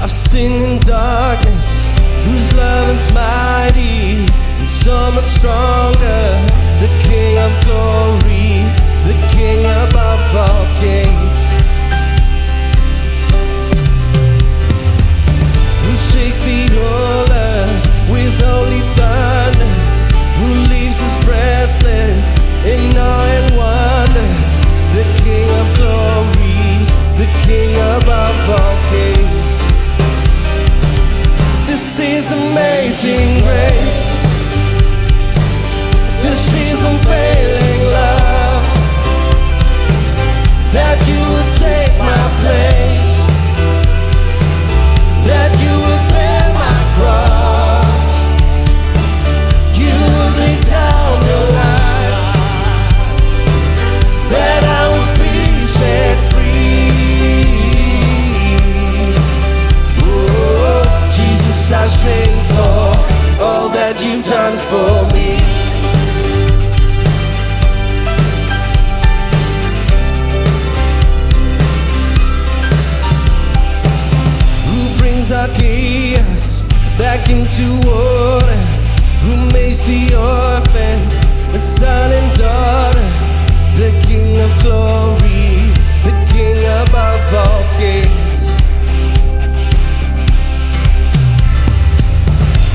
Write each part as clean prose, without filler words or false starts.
I've sinned in darkness, whose love is mighty and so much stronger. The King of glory, the King above all kings. Who shakes the whole earth with holy thunder, who leaves us breathless in awe and wonder. The King of glory, the King above all kings. This is amazing grace. This is unfailing love, that you would take my place, that you would bear my cross, you would lay down your life, that I would be set free. Oh, Jesus, I sing for all that you've done for me. Zacchaeus back into order, who makes the orphans a son and daughter. The King of glory, the King above all kings.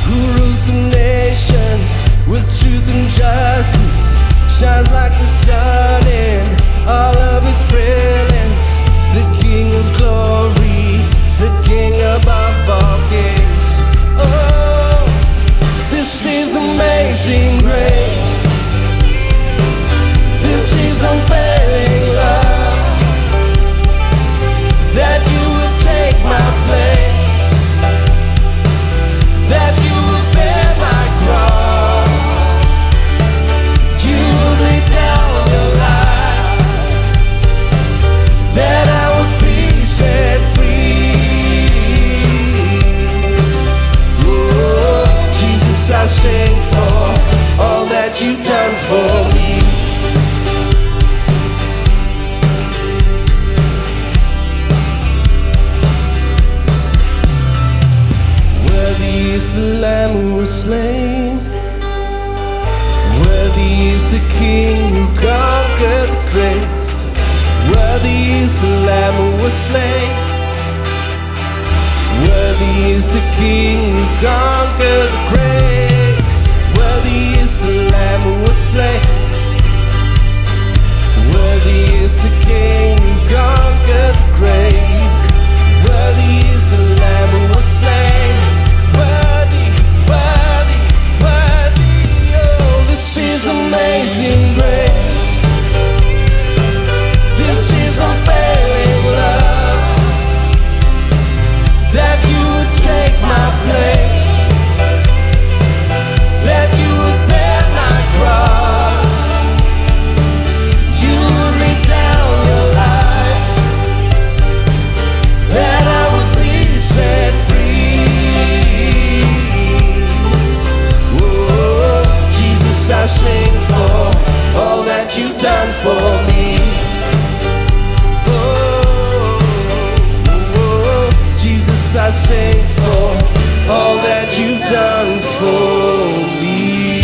Who rules the nations with truth and justice, shines like the sun in all of its brilliance. The King of glory, the King above all kings. Oh, this is amazing grace. This is unfailing love, that you would take my place, that you would bear my cross, you would lay down your life, that I would be set free. I sing for all that you've done for me. Worthy is the Lamb who was slain, worthy is the King who conquered the grave. Worthy is the Lamb who was slain, worthy is the King who conquered the grave. Worthy is the Lamb who was slain, worthy is the King who conquered the grave. Worthy is the Lamb who was slain, worthy, worthy, worthy. Oh, this is amazing grace. This is unfailing love, that you would take my place, that you would bear my cross, you would lay down your life, that I would be set free. Oh, Jesus, I sing for all that you've done for me. I sing for all that you've done for me.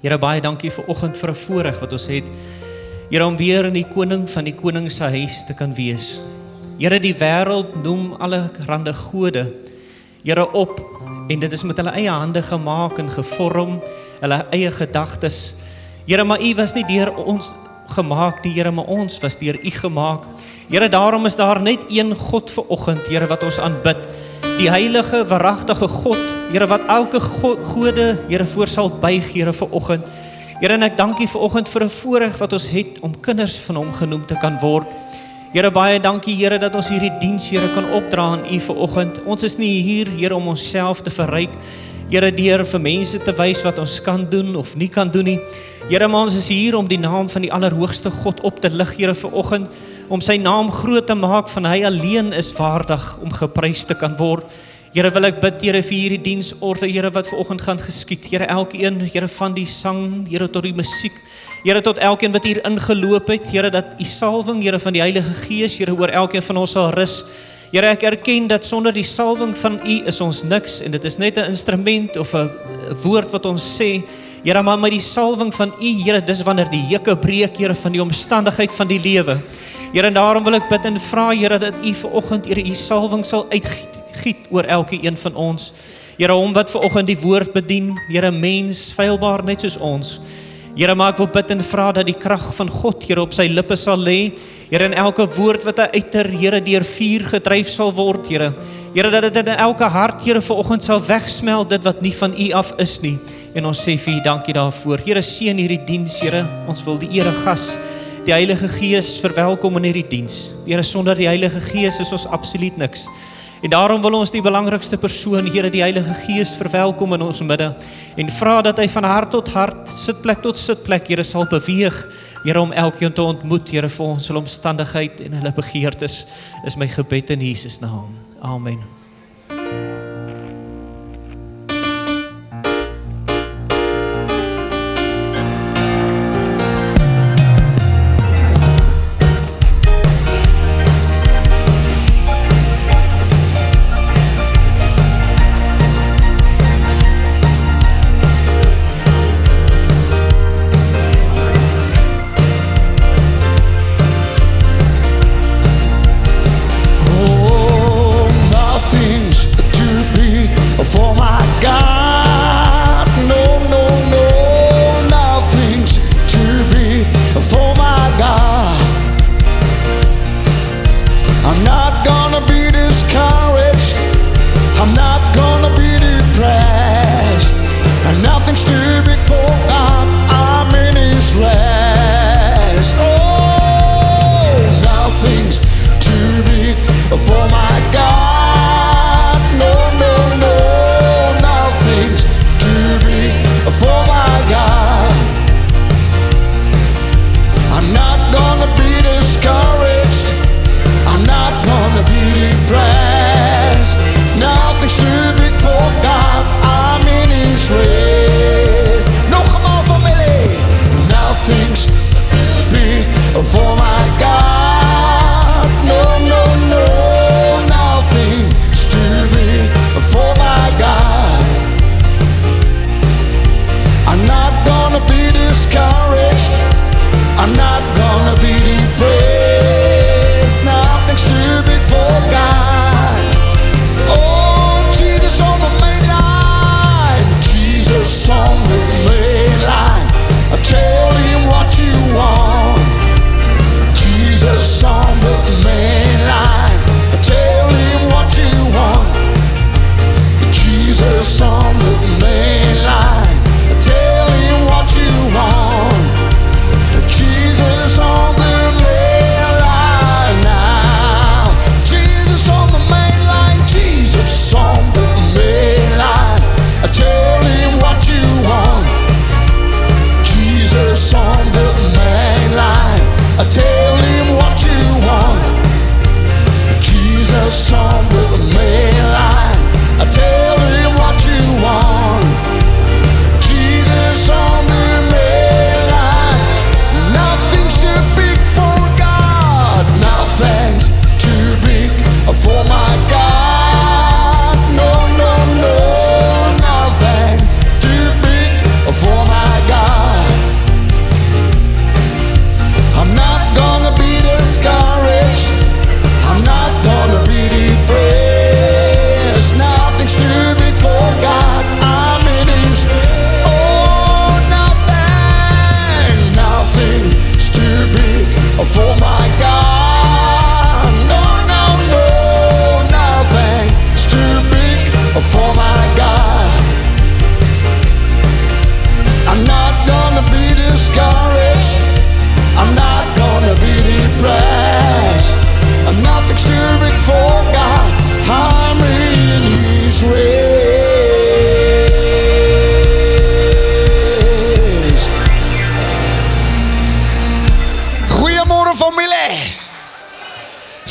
Here, baie dankie vir oggend vir 'n voorreg wat ons het. Here, om weer in die koning van die koning se huis te kan wees. Here, die wêreld noem alle rande gode, Here, op, en dit is met hulle eie hande gemaak en gevorm, hulle eie gedagtes. Here, maar U was nie deur ons gemaak nie, Here, maar ons was deur U gemaak. Here, daarom is daar net een God vir oggend, Here, wat ons aanbid. Die heilige, waaragtige God, Here, wat elke gode, Here, voor sal buig, Here, vir oggend. Here, en ek dankie vir oggend vir 'n voorreg wat ons het om kinders van hom genoem te kan word. Here, baie dankie, Here, dat ons hierdie diens, Here, kan opdra aan U vanoggend. Ons is nie hier, Here, om onsself te verryk, Here, deur vir mense te wys wat ons kan doen of nie kan doen nie. Here, maar ons is hier om die naam van die Allerhoogste God op te lig, Here, vanoggend, om sy naam groot te maak, van hy alleen is waardig om geprys te kan word. Here, wil ek bid, Here, vir hierdie diensorde, Here, wat vanoggend gaan geskied. Here, elkeen, Here, van die sang, Here, tot die musiek. Here, tot elkeen wat hier ingeloop het. Here, dat U salwing, Here, van die Heilige Gees, Here, oor elkeen van ons sal rus. Here, ek erken dat sonder die salwing van U is ons niks, en dit is net 'n instrument of 'n woord wat ons sê. Here, maar met die salwing van U, Here, dis wanneer die juke breek, Here, van die omstandigheid van die lewe. Here, en daarom wil ek bid en vra, Here, dat U vanoggend, Here, U salwing sal uitgiet oor elke een van ons. Here, hom wat vanoggend die woord bedien, Here, mens, feilbaar net soos ons. Here, maar ek wil bid en vra dat die krag van God, Here, op sy lippe sal lê. Here, in elke woord wat hy uiter, Here, deur vuur gedryf sal word, Here. Here, dat dit in elke hart, Here, vanoggend sal wegsmel, dit wat nie van U af is nie. En ons sê vir U dankie daarvoor. Here, seën hierdie diens, Here. Ons wil die eregas, die Heilige Gees verwelkom in hierdie diens. Here, sonder die Heilige Gees is ons absoluut niks. En daarom wil ons die belangrikste persoon, Here, die Heilige Gees verwelkom in ons midde. En vra dat hy van hart tot hart, sitplek tot sitplek, Here, sal beweeg. Here, om elkeen te ontmoet, Here, vir ons hulle omstandigheid en hulle begeertes, is my gebed in Jesus naam. Amen.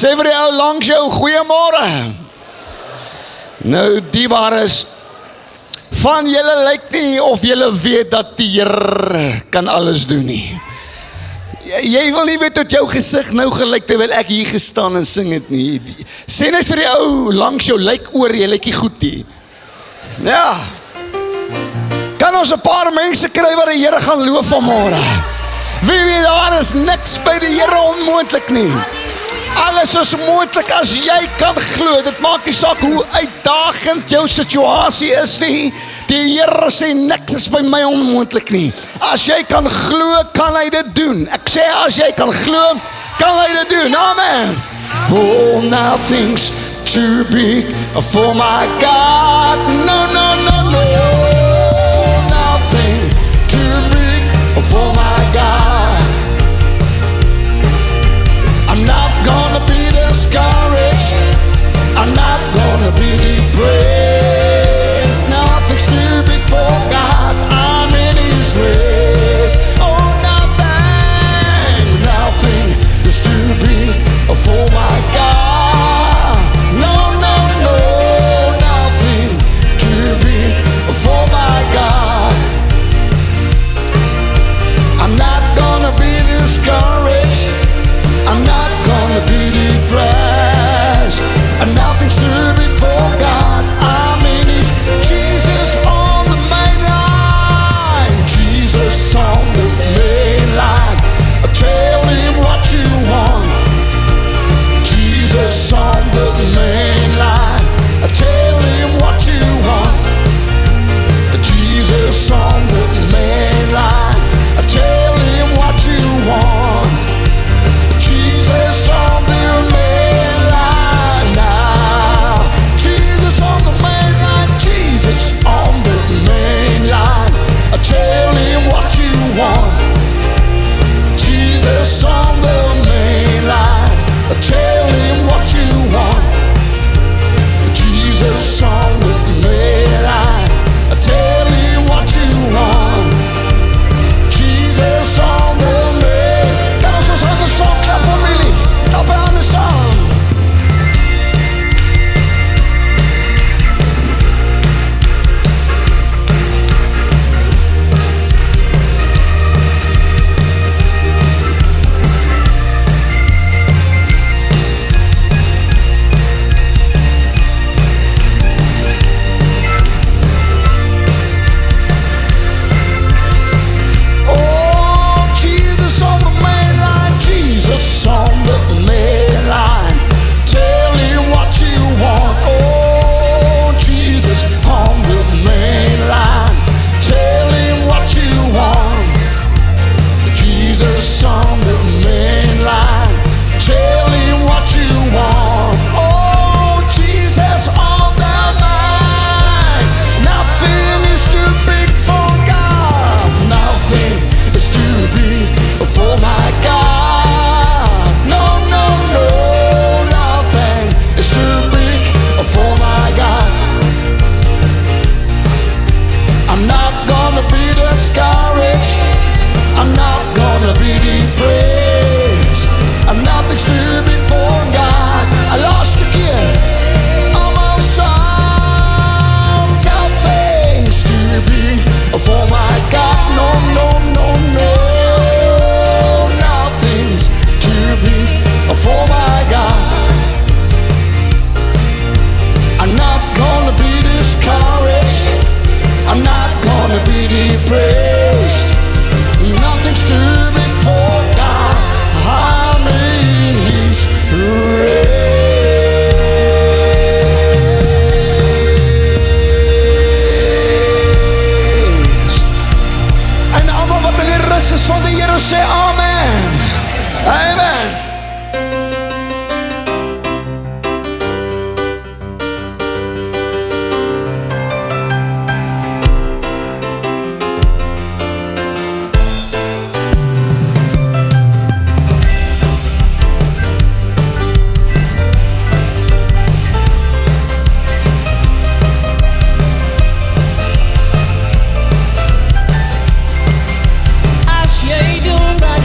Sê vir die ou langs jou, goeiemôre. Nou, dierbaar is, van julle lyk nie of julle weet dat die Here kan alles doen nie. Jy wil nie weet tot jou gesig nou gelyk terwyl ek hier gestaan en sing het nie. Sê net vir die ou langs jou, lyk oor, jy lyk nie goed nie. Ja. Kan ons 'n paar mense kry wat die Here gaan loof vanmôre? Wie weet, daar is niks by die Here onmoontlik nie. Alles is moontlik as jy kan glo. Dit maak nie saak hoe uitdagend jou situasie is nie. Die Here sê niks is by my onmoontlik nie. As jy kan glo, kan hy dit doen. Ek sê as jy kan glo, kan hy dit doen. Amen. Oh, nothing's too big for my God. No, no, no, no. Nothing too big for my God. I'm not gonna be discouraged. I'm not gonna be depressed. Nothing's too big for God. I'm in His race. Oh, nothing is too big for my God. No, no, no, nothing too big for my God. I'm not gonna be discouraged. I'm not gonna be depressed. And nothing's too big for God. I'm in His Jesus on the main line. Jesus on the main line. Tell Him what you want. Jesus on the main line. Tell Him what you want. Jesus on the main line. Tell Him what you want. Jesus on the main line now. Jesus on the main line. Jesus on the main line. Tell Him what you want. Jesus on the main line. Tell Him what you want. Jesus on the main line. Tell Him what you want. Jesus on the main. Kan ons aan de song klap familie? Klap aan de song. As jy doen wat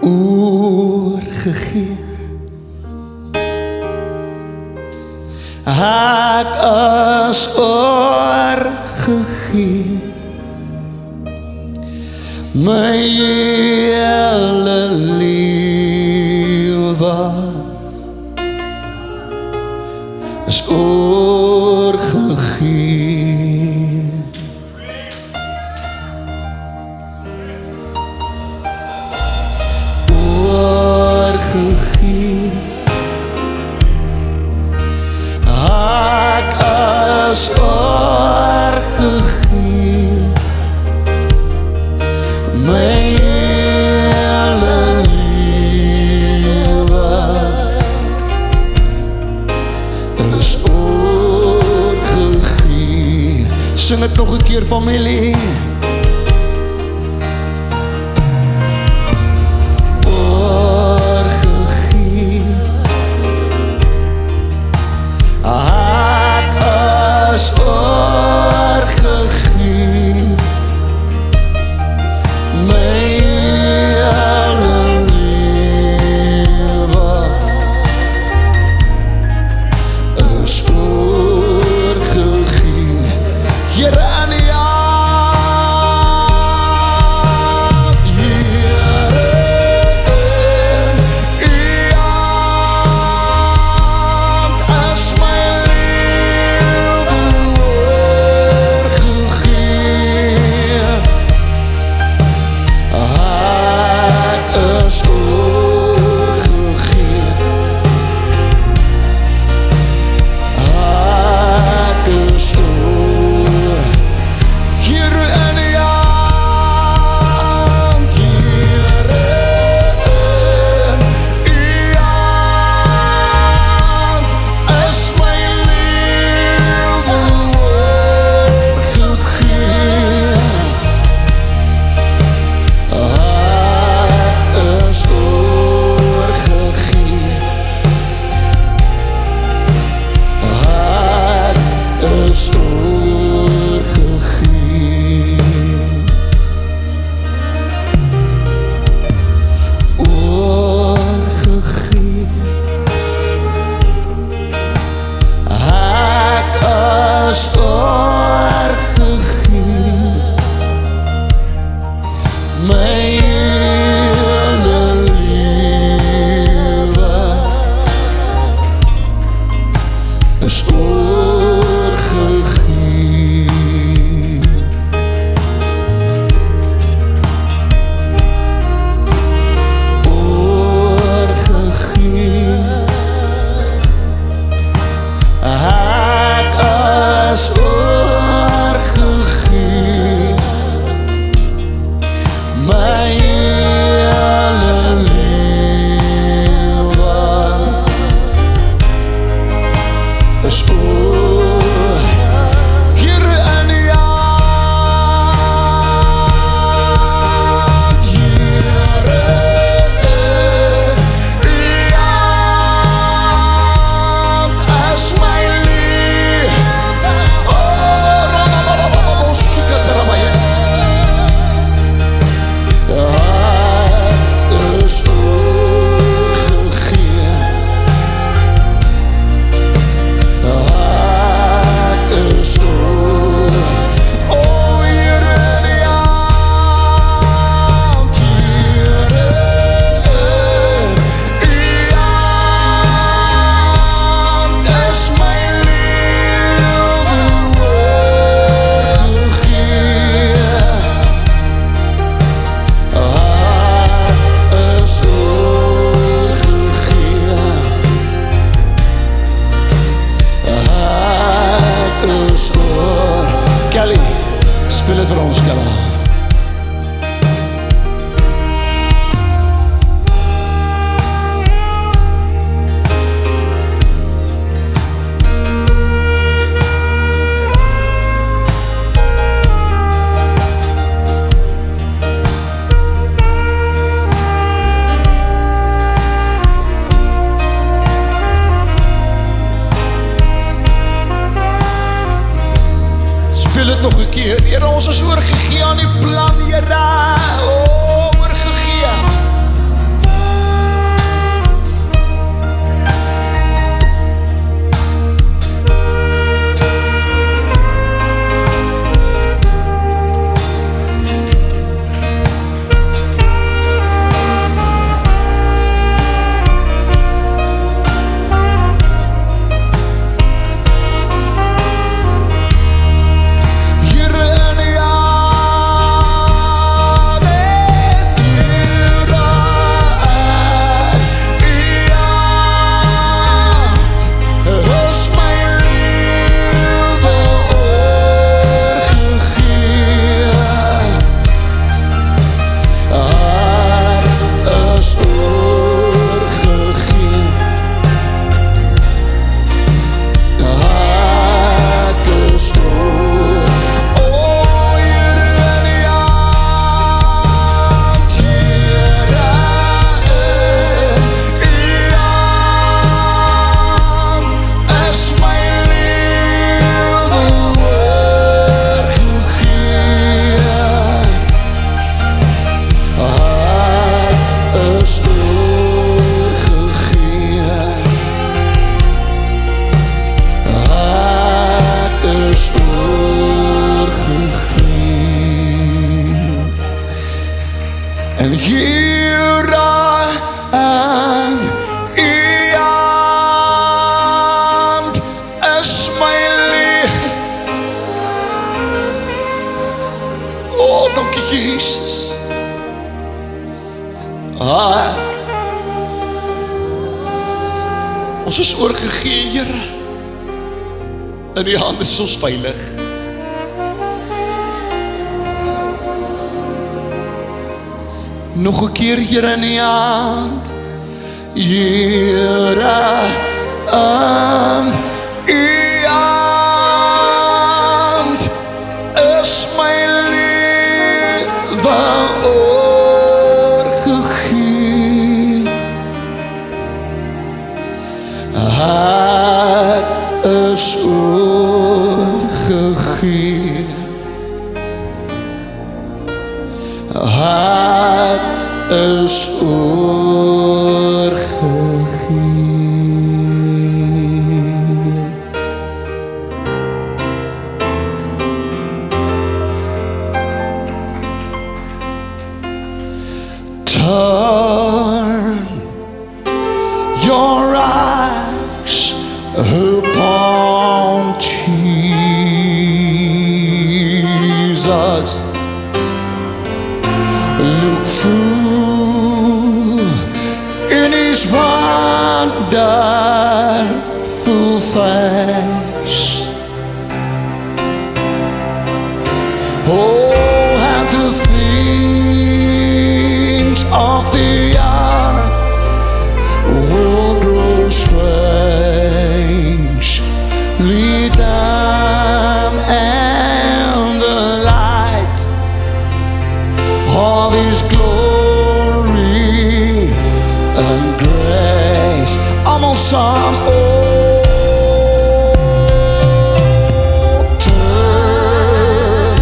oorgegee. Ek is oorgegee. My hele lewe is oorgegee. Oorgegee. Ek is oorgegee. My hele lewe is oorgegee. Sing het nog 'n keer, familie. Oorgegee. Ek is oorgegee. My hele lewe is oorgegee. Here in die hand, Here in die hand is my lewe oorgegee. Ek is oorgegee. Ek is Here in die hand, Here in die hand is my lewe oorgegee. Ek is oorgegee. Ek is oorgegee. Oorgegee. Ek is oorgegee. My hele lewe is oorgegee. Oorgegee. Ek is oorgegee. My hele lewe is Here in die hand, Here in die hand is my lewe. Oh, shikatarabaya. Ek is oorgegee. Ek is oh, Here in die hand, Here in die hand is my lewe oorgegee. Ek is oorgegee. Ek is Kelly, speel het vir ons, Kelly. Speel het nog 'n keer. Here, ons is oorgegee aan die plan, Here. O, oorgegee. Ons is oorgegee, Here. In die hand is ons veilig. Nog 'n keer, Here, in die hand. Here, U hand is my lewe oorgegee. Ek is oorgegee. Ek is oorgegee. Turn your eyes upon Jesus. Look full in His wonderful face. Oh, and the things of the earth will grow strangely dim, and the light of His glory and grace. I'm on some turn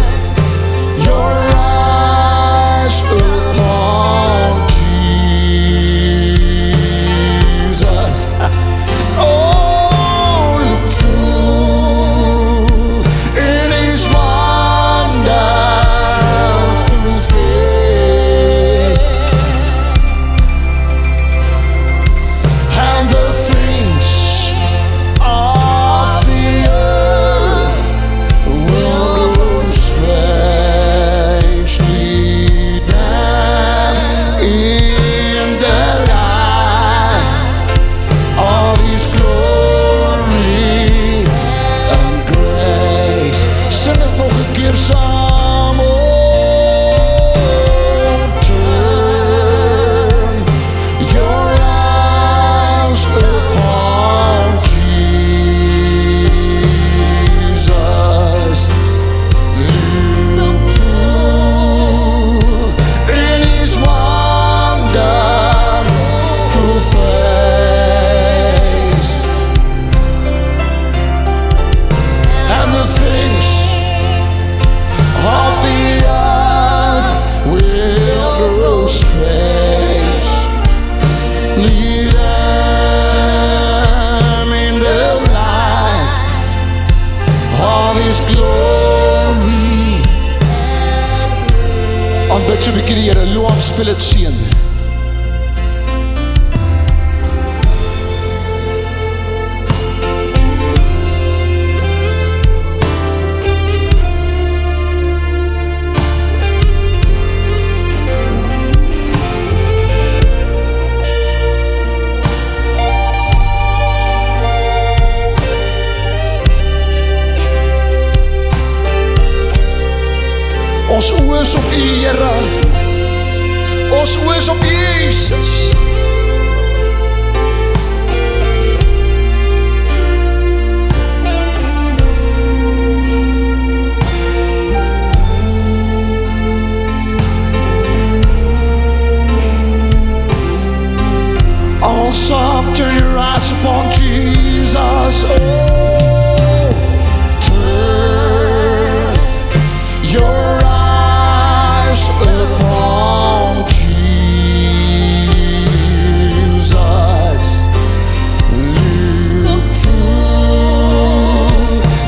your eyes upon Jesus. Oh, look full in His wonderful face, and the things of the earth will grow strangely dim in the light of His glory and grace. Sing het nog een keer samen. Turn your eyes upon Jesus. Look full in His wonderful face, and the things of the earth will grow strange. Lead them in the light of His glory. Aanbid so 'n bietjie die Here, loon, speel dit seën. Ons oë is op U, Here. Ons oë is op Jesus. Also turn your eyes upon Jesus. Oh, turn your eyes upon Jesus. Look full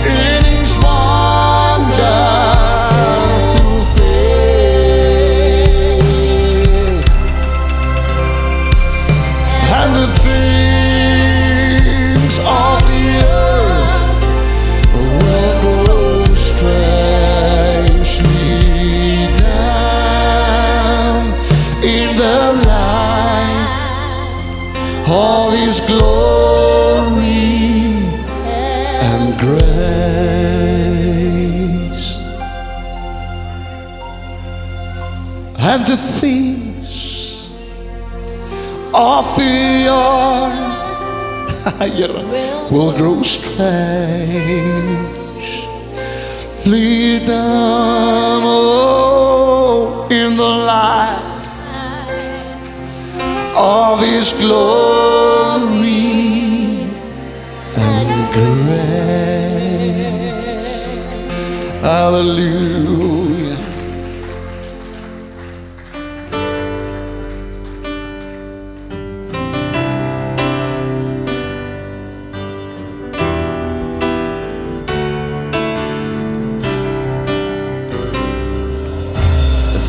in His wonderful face, and the things of the earth will grow strangely of His glory and grace, and the things of the earth will grow strange. Lead them in the light of His glory and grace. Hallelujah.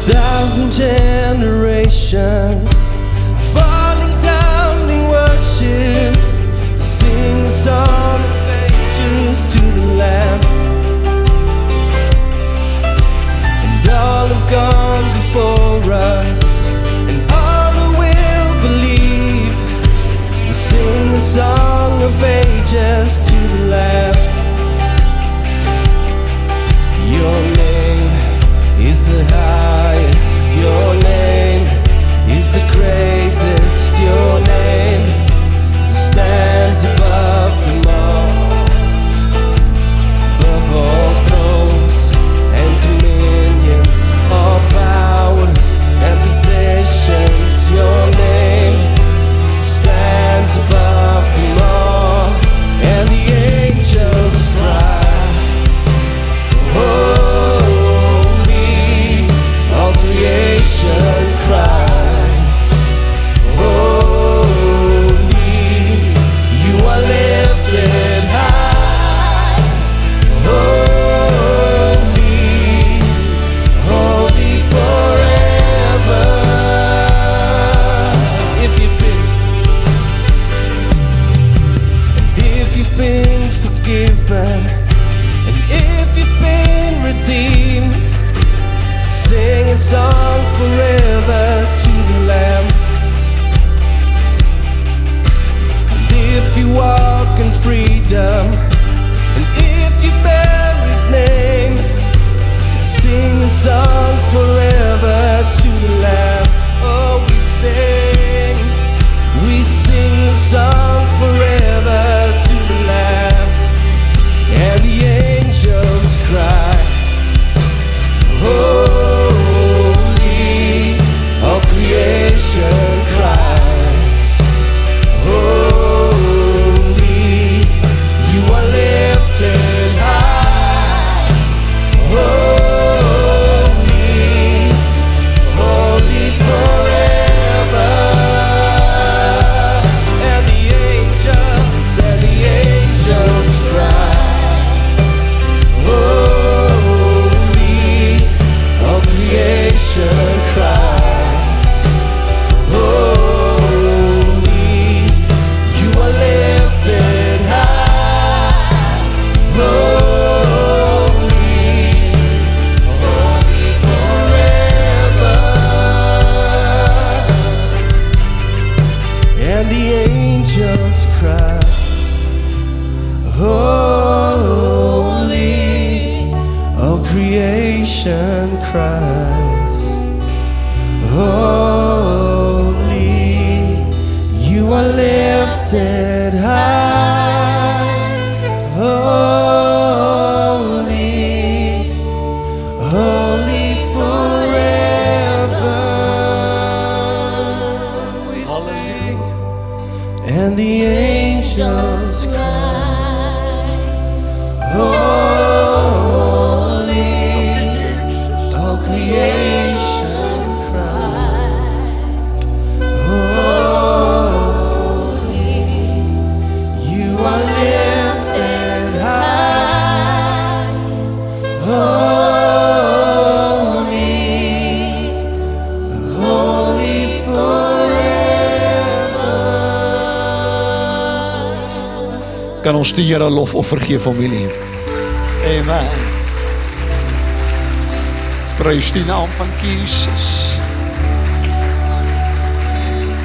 Thousand generations falling down in worship, sing a song of ages to the Lamb. And all have gone before us, and all who will believe will sing a song of ages to the Lamb. Your name is the highest, your name is the greatest, your name stands above them all, above all thrones and dominions, all powers and possessions. Your name stands above them all, and the angels cry, holy, all creation cries, holy, you are lifted high, holy, holy forever. If you've been forgiven, and if you've been redeemed, sing a song forever to the Lamb. And if you walk in freedom, and if you bear His name, sing a song forever to the Lamb. Oh, we sing a song forever to the Lamb, and the angels cry, holy, all creation cries, holy, you are lifted high, holy, holy forever. And the angels cry, holy, all creation cries, holy, you are lifted high, holy, holy forever. And the angels cry, holy, all creation cries, holy, you are lifted high, holy, holy forever. We sing, and the angels cry, holy, all creation cries, holy, you are lifted high, holy, holy forever. Kan ons die Here lof of vergeef, familie? Amen. Prys die naam van Jesus.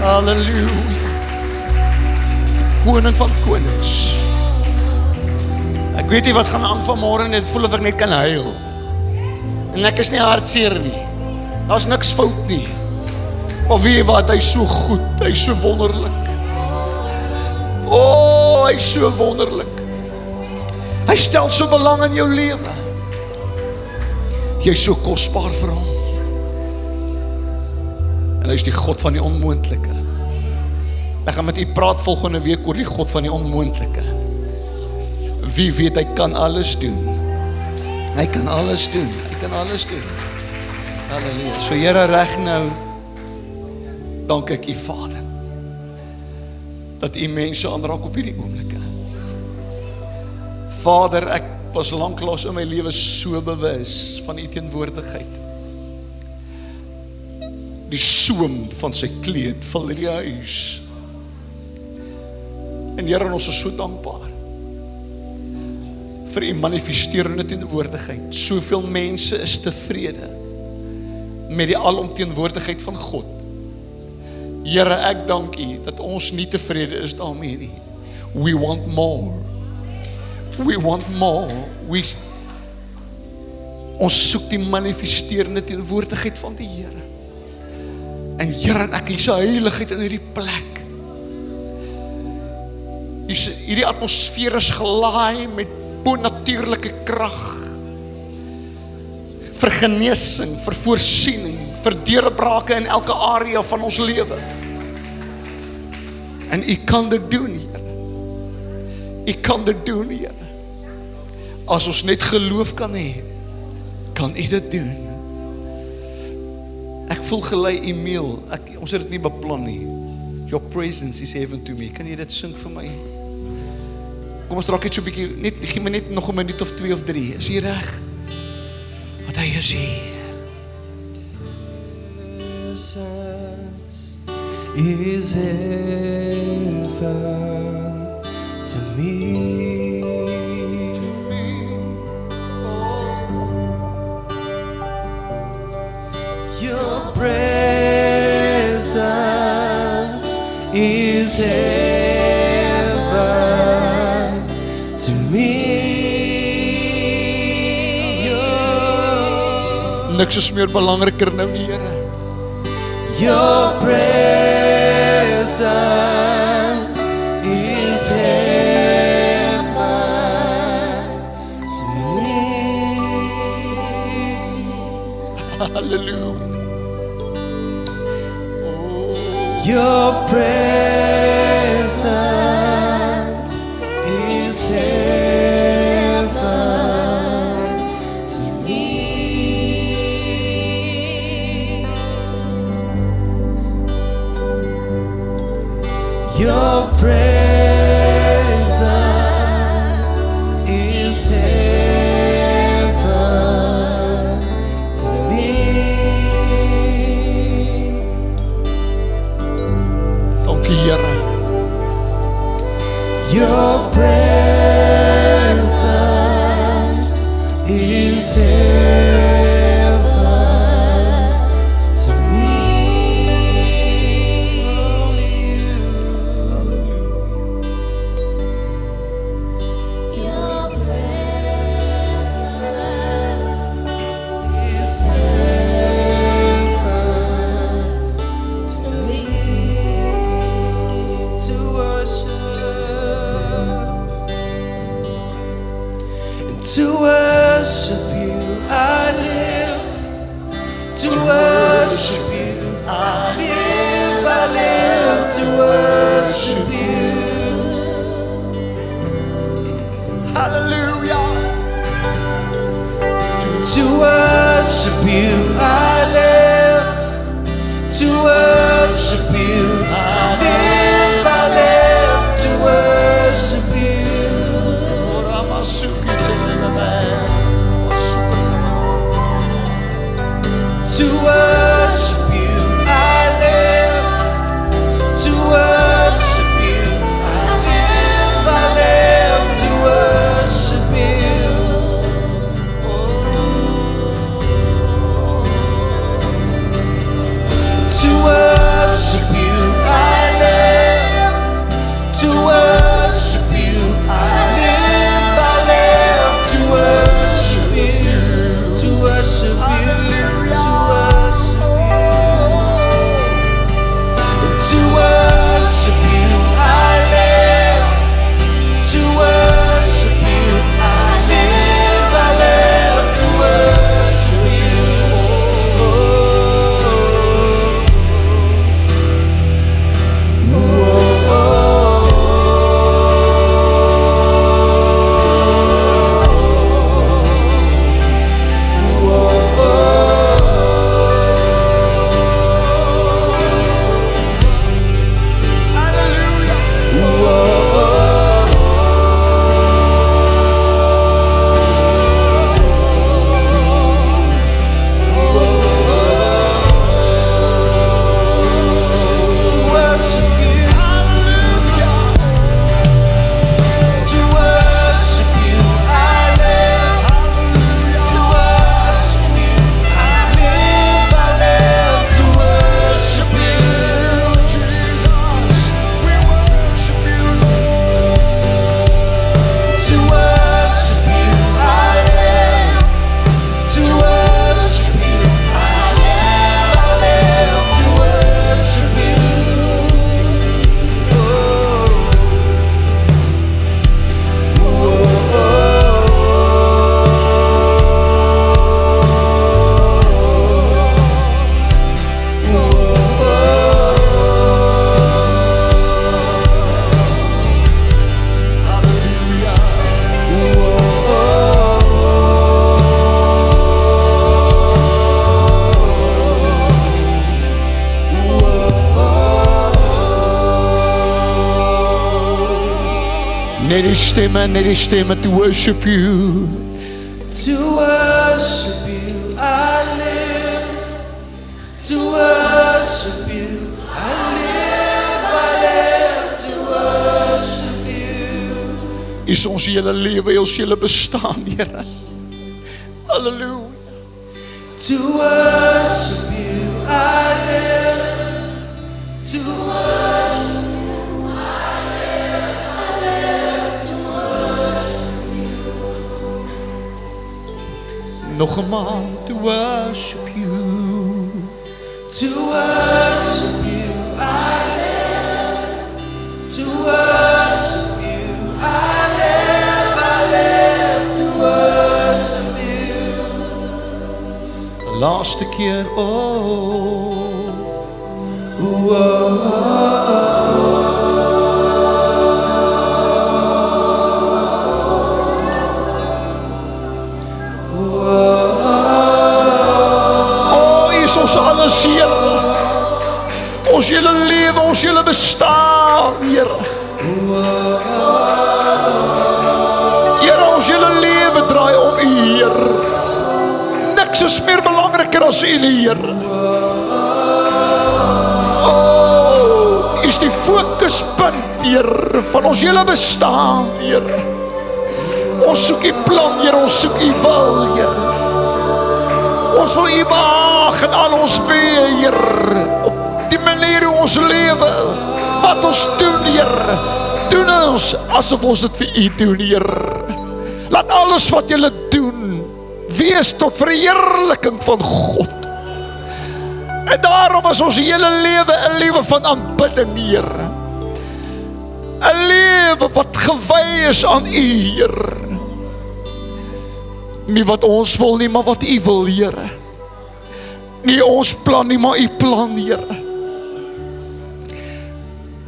Halleluja. koning van konings. Ek weet nie wat gaan aan vanmôre net voel of ek net kan huil. En ek is nie hartseer nie. Daar's niks fout nie. Maar weet jy wat, hy is so goed, hy is so wonderlik. Oh, hy is so wonderlik. Hy stel so belang in jou lewe. Jy is so kosbaar vir hom. En hy is die God van die onmoontlike. Ek gaan met u praat volgende week oor die God van die onmoontlike. Wie weet, hy kan alles doen. Hy kan alles doen. Hy kan alles doen. Halleluja. So Here, reg nou, dank ek u Vader, dat u mense aanraak op hierdie oomblikke. Vader, ek was lanklaas in my lewe so bewus van u teenwoordigheid. Die soem van sy kleed val in die huis. En Here, ons is so dankbaar vir u manifesterende teenwoordigheid. Soveel mense is tevrede met die alomteenwoordigheid van God. Here, ek dank u dat ons nie tevrede is daarmee nie. We want more. We want more. Ons soek die manifesterende teenwoordigheid van die Here. En Here, ek is sy heiligheid in hierdie plek. Hierdie atmosfeer is gelaai met bonatuurlike krag. Vir genesing, vir voorsiening, vir deurbrake in elke area van ons lewe. En u kan dit doen, Here. U kan dit doen, Here. As ons net geloof kan hê, kan u dit doen. Ek voel gelei e-mail, ons het dit nie beplan nie. Your presence is heaven to me. Kan jy dit sing vir my? Kom ons raak net so 'n bietjie, gee my net nog 'n minuut of 2 of 3. Is jy reg? Want hy is hier. Is heaven to me. Your presence is heaven to me. Niks is meer belangriker nou nie, Here. Your presence is heaven to me. Hallelujah. Your presence is heaven to me. Your presence is heaven to me. Dankie, Here. Your presence is heaven to me. Your presence is heaven to me. To worship you, I Net die stemme to worship you. To worship you, I live. To worship you, I live to worship you. Is ons hele lewe, ons hele bestaan, Here. Halleluja. To worship you, I live. To worship you, I live to worship you. Nog 'n maand to worship you. To worship you, I live. To worship you, I live to worship you. Laaste keer, is ons alles, Here. Ons hele lewe, ons hele bestaan, Here. Here, ons hele lewe draai om U, Here. Niks is meer belangriker as U, Here. U is die fokuspunt, Here, van ons hele bestaan, Here. Ons soek U plan, Here, ons soek U wil, Here. Ons wil U behaag in al ons weë, Here. Op die manier hoe ons lewe, wat ons doen, Here. Doen ons asof ons dit vir U doen, Here. Laat alles wat Julle doen, wees tot verheerliking van God. En daarom is ons hele lewe 'n lewe van aanbidding, Here. 'n Lewe wat gewy is aan U, Here. Nie wat ons wil nie, maar wat U wil, Here. Nie ons plan nie, maar U plan, Here.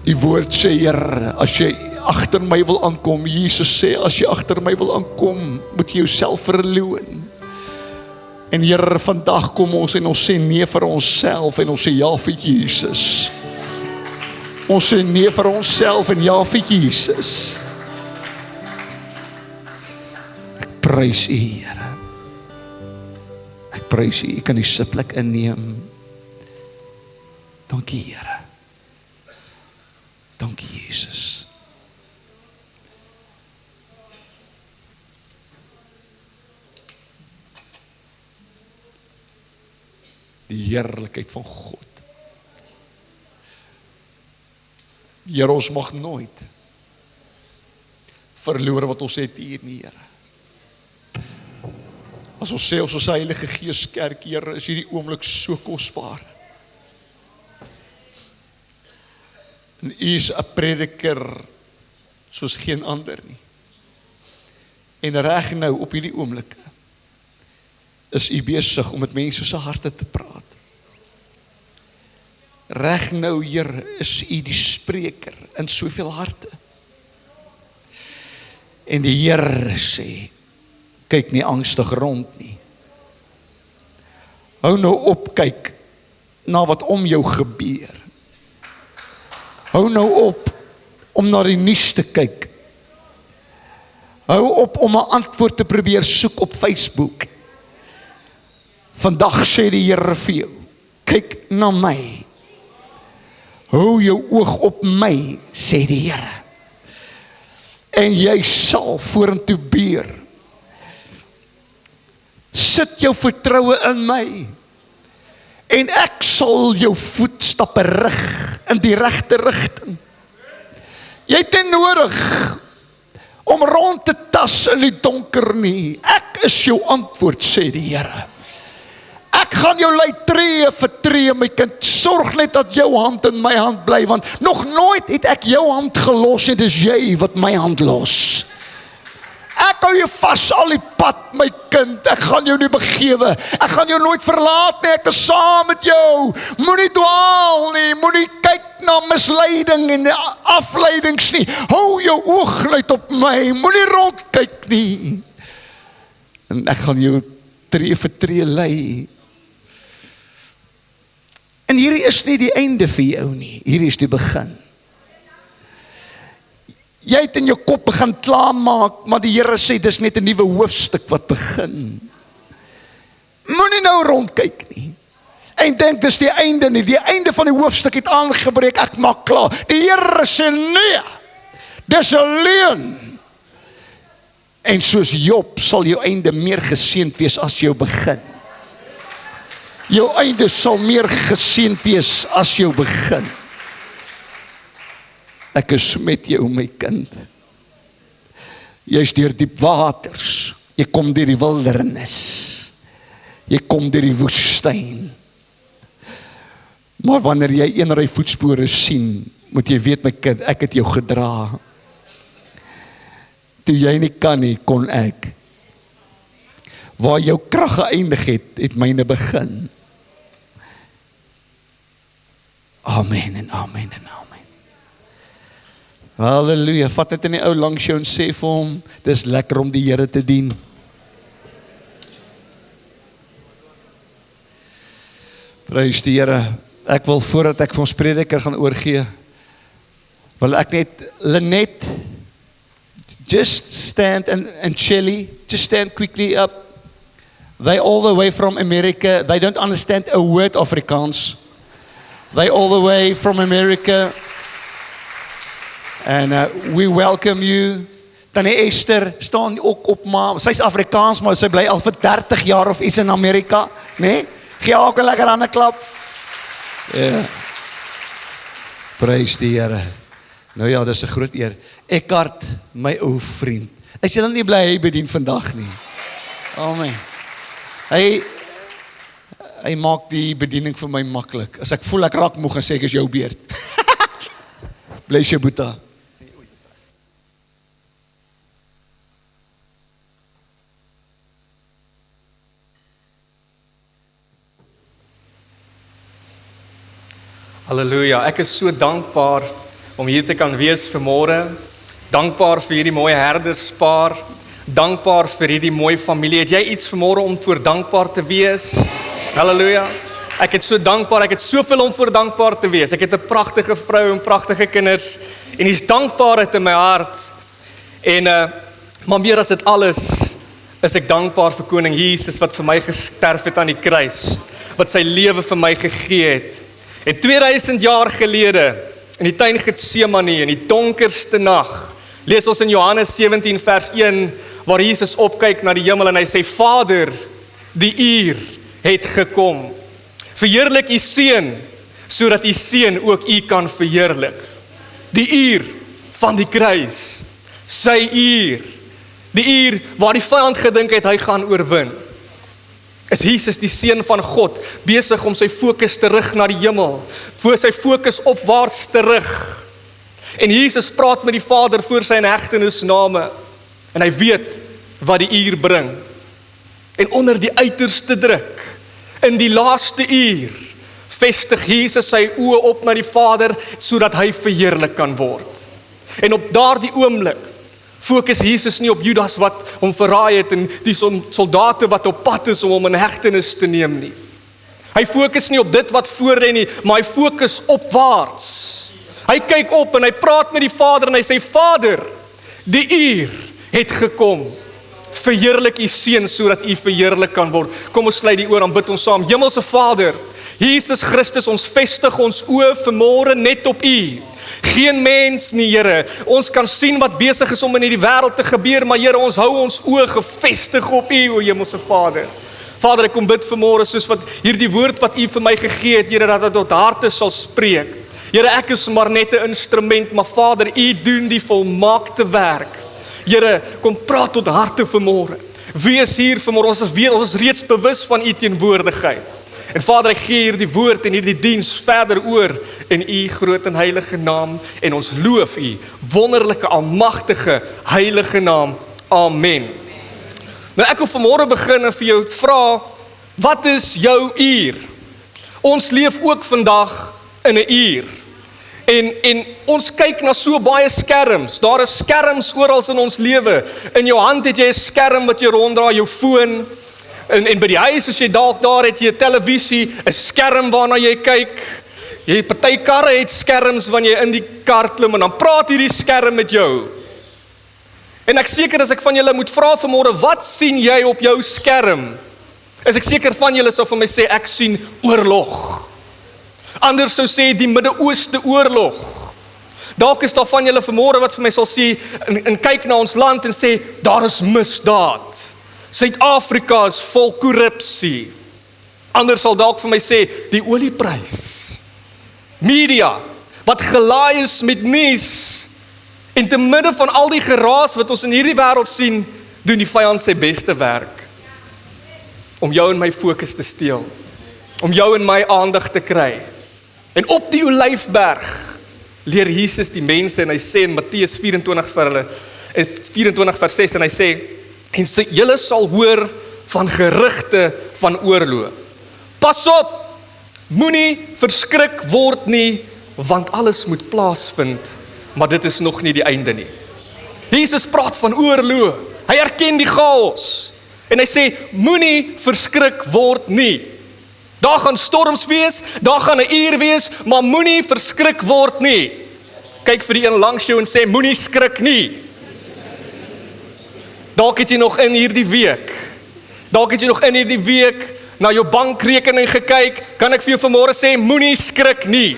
U woord sê, Here, as jy agter my wil aankom, Jesus sê, as jy agter my wil aankom, moet jy jouself verloon. En Here, vandag kom ons en ons sê nee vir onsself en ons sê ja vir Jesus. Ons sê nee vir onsself en ja vir Jesus. Ek prys U, Here. Ek prys U, U kan die sitplek inneem. Dankie, Here. Dankie, Jesus. Die heerlikheid van God. Here, ons mag nooit verloor wat ons het hier nie, Here. As ons sê ons is Heilige Gees kerk, Here, is hierdie oomblik so kosbaar. En U is 'n prediker soos geen ander nie. En reg nou op hierdie oomblik is U besig om met mense se harte te praat. Reg nou, Here, is U die spreker in soveel harte. En die Here sê, kyk nie angstig rond nie. Hou nou op, kyk na wat om jou gebeur. Hou nou op om na die nuus te kyk. Hou op om 'n antwoord te probeer soek op Facebook. Vandag sê die Here vir jou, kyk na my. Hou jou oog op my, sê die Here. En jy sal vorentoe beer. Sit jou vertroue in my. En ek sal jou voetstappe rig in die regte rigting. Jy het nie nodig om rond te tas in die donker nie. Ek is jou antwoord, sê die Here. Ek gaan jou lei tree vir tree, my kind. Sorg net dat jou hand in my hand bly, want nog nooit het ek jou hand gelos en dis jy wat my hand los. Ek hou jou vas al die pad, my kind. Ek gaan jou nie begewe. Ek gaan jou nooit verlaat nie. Ek is saam met jou. Moenie dwaal nie. Moenie kyk na misleiding en afleidings nie. Hou jou oog net op my. Moenie rondkyk nie. En ek gaan jou tree vir tree lei. En hierdie is nie die einde vir jou nie. Hierdie is die begin. Jy het in jou kop begin klaarmaak, maar die Here sê, dis net 'n nuwe hoofstuk wat begin. Moenie nou rondkyk nie. En dink dis die einde nie, die einde van die hoofstuk het aangebreek, ek maak klaar. Die Here sê nee, dis 'n leuen. En soos Job sal jou einde meer geseënd wees as jou begin. Jou einde sal meer geseënd wees as jou begin. Ek is met jou, my kind. Jy is deur diep waters, jy kom deur die wildernis, jy kom deur die woestyn. Maar wanneer jy een ry voetspore sien, moet jy weet, my kind, ek het jou gedra. Toe jy nie kan nie, kon ek. Waar jou krag geëindig het myne begin. Amen en amen en amen. Halleluja, vat dit in die ou langs jou en sê vir hom, dis lekker om die Here te dien. Prys die Here. Ek wil voordat ek vir ons prediker gaan oorgee, wil ek net, Lynette, just stand, and Shelly, just stand quickly up. They all the way from America, they don't understand a word Afrikaans. They all the way from America. And we welcome you. Tannie Esther staan ook op, maar sy's Afrikaans, maar sy bly al vir 30 jaar of iets in Amerika, nee? Gee haar ook 'n lekker hande klap. Ja. Prys die Here. Nou ja, dis 'n groot eer. Eckhart, my ou vriend. Is jy dan nie bly hy bedien vandag nie? Amen. Hy maak die bediening vir my maklik. As ek voel ek raak moeg, en sê ek is jou beurt. Bless jou Boeta. Halleluja, ek is so dankbaar om hier te kan wees vanmôre. Dankbaar vir hierdie mooi herderspaar. Dankbaar vir hierdie mooi familie. Het jy iets vanmôre om voor dankbaar te wees? Halleluja. Ek het so dankbaar, ek het soveel om voor dankbaar te wees. Ek het 'n pragtige vrou en pragtige kinders en dis dankbaarheid in my hart. En maar meer as dit alles is ek dankbaar vir koning Jesus wat vir my gesterf het aan die kruis, wat sy lewe vir my gegee het. En 2000 jaar gelede, in die tuin Getsemane, in die donkerste nag, lees ons in Johannes 17 vers 1, waar Jesus opkyk na die hemel en hy sê, Vader, die uur het gekom. Verheerlik u seun, sodat u seun ook u kan verheerlik. Die uur van die kruis, sy uur, die uur waar die vyand gedink het hy gaan oorwin. Is Jesus die seun van God, besig om sy fokus terug na die hemel, voor sy fokus opwaarts terug. En Jesus praat met die Vader voor sy hegtenisname, en hy weet wat die uur bring. En onder die uiterste druk, in die laaste uur, vestig Jesus sy oë op na die Vader, sodat hy verheerlik kan word. En op daardie oomblik, fokus Jesus nie op Judas wat hom verraai het en die soldate wat op pad is om hom in hegtenis te neem nie. Hy fokus nie op dit wat voorlê nie, maar hy fokus opwaarts. Hy kyk op en hy praat met die Vader en hy sê, Vader, die uur het gekom. Verheerlik u seun sodat u verheerlik kan word. Kom ons sluit die oor en bid ons saam. Hemelse Vader, Jesus Christus, ons vestig ons oë vanmôre net op u. Geen mens nie, Here. Ons kan sien wat besig is om in hierdie wêreld te gebeur, maar Here, ons hou ons oë gefestig op u, o Hemelse Vader. Vader, ek kom bid vanmôre soos wat hierdie woord wat u vir my gegee het, Here, dat dit tot harte sal spreek. Here, ek is maar net 'n instrument, maar Vader, u doen die volmaakte werk. Here, kom praat tot harte vanmôre. Wie is hier vanmôre? Ons is reeds bewus van u teenwoordigheid. En Vader, ek gee hierdie woord en hierdie diens verder oor in u groot en heilige naam. En ons loof u wonderlike, almagtige, heilige naam. Amen. Nou ek wil vanmôre begin en vir jou vra, wat is jou uur? Ons leef ook vandag in 'n uur. En ons kyk na so baie skerms. Daar is skerms oral in ons lewe. In jou hand het jy 'n skerm wat jy ronddra, jou foon. En by die huis as jy dalk daar het jy 'n televisie, 'n skerm waarna jy kyk. Party karre het skerms wanneer jy in die kar klim en dan praat hierdie skerm met jou. En ek seker as ek van julle moet vra vanmôre, wat sien jy op jou skerm? Is ek seker van julle sal vir my sê, ek sien oorlog. Anders sou sê die Midde-Ooste oorlog. Dalk is daar van julle vanmôre wat vir my sal sê, en kyk na ons land en sê, daar is misdaad. Suid-Afrika is vol korrupsie. Anders sal dalk vir my sê, die olieprys. Media, wat gelaai is met nuus. En te midde van al die geraas wat ons in hierdie wêreld sien, doen die vyand sy beste werk. Om jou en my fokus te steel. Om jou en my aandag te kry. En op die Olyfberg leer Jesus die mense en hy sê in Matteus 24 vir hulle, 24 vers 6 en hy sê, en julle sal hoor van gerugte van oorlog. Pas op, moenie verskrik word nie, want alles moet plaasvind, maar dit is nog nie die einde nie. Jesus praat van oorlog, hy erken die chaos, en hy sê, moenie verskrik word nie. Daar gaan storms wees, daar gaan 'n uur wees, maar moenie verskrik word nie. Kyk vir die een langs jou en sê, moenie skrik nie. Dalk het jy nog in hierdie week, na jou bankrekening gekyk, kan ek vir jou vanmôre sê, moenie skrik nie.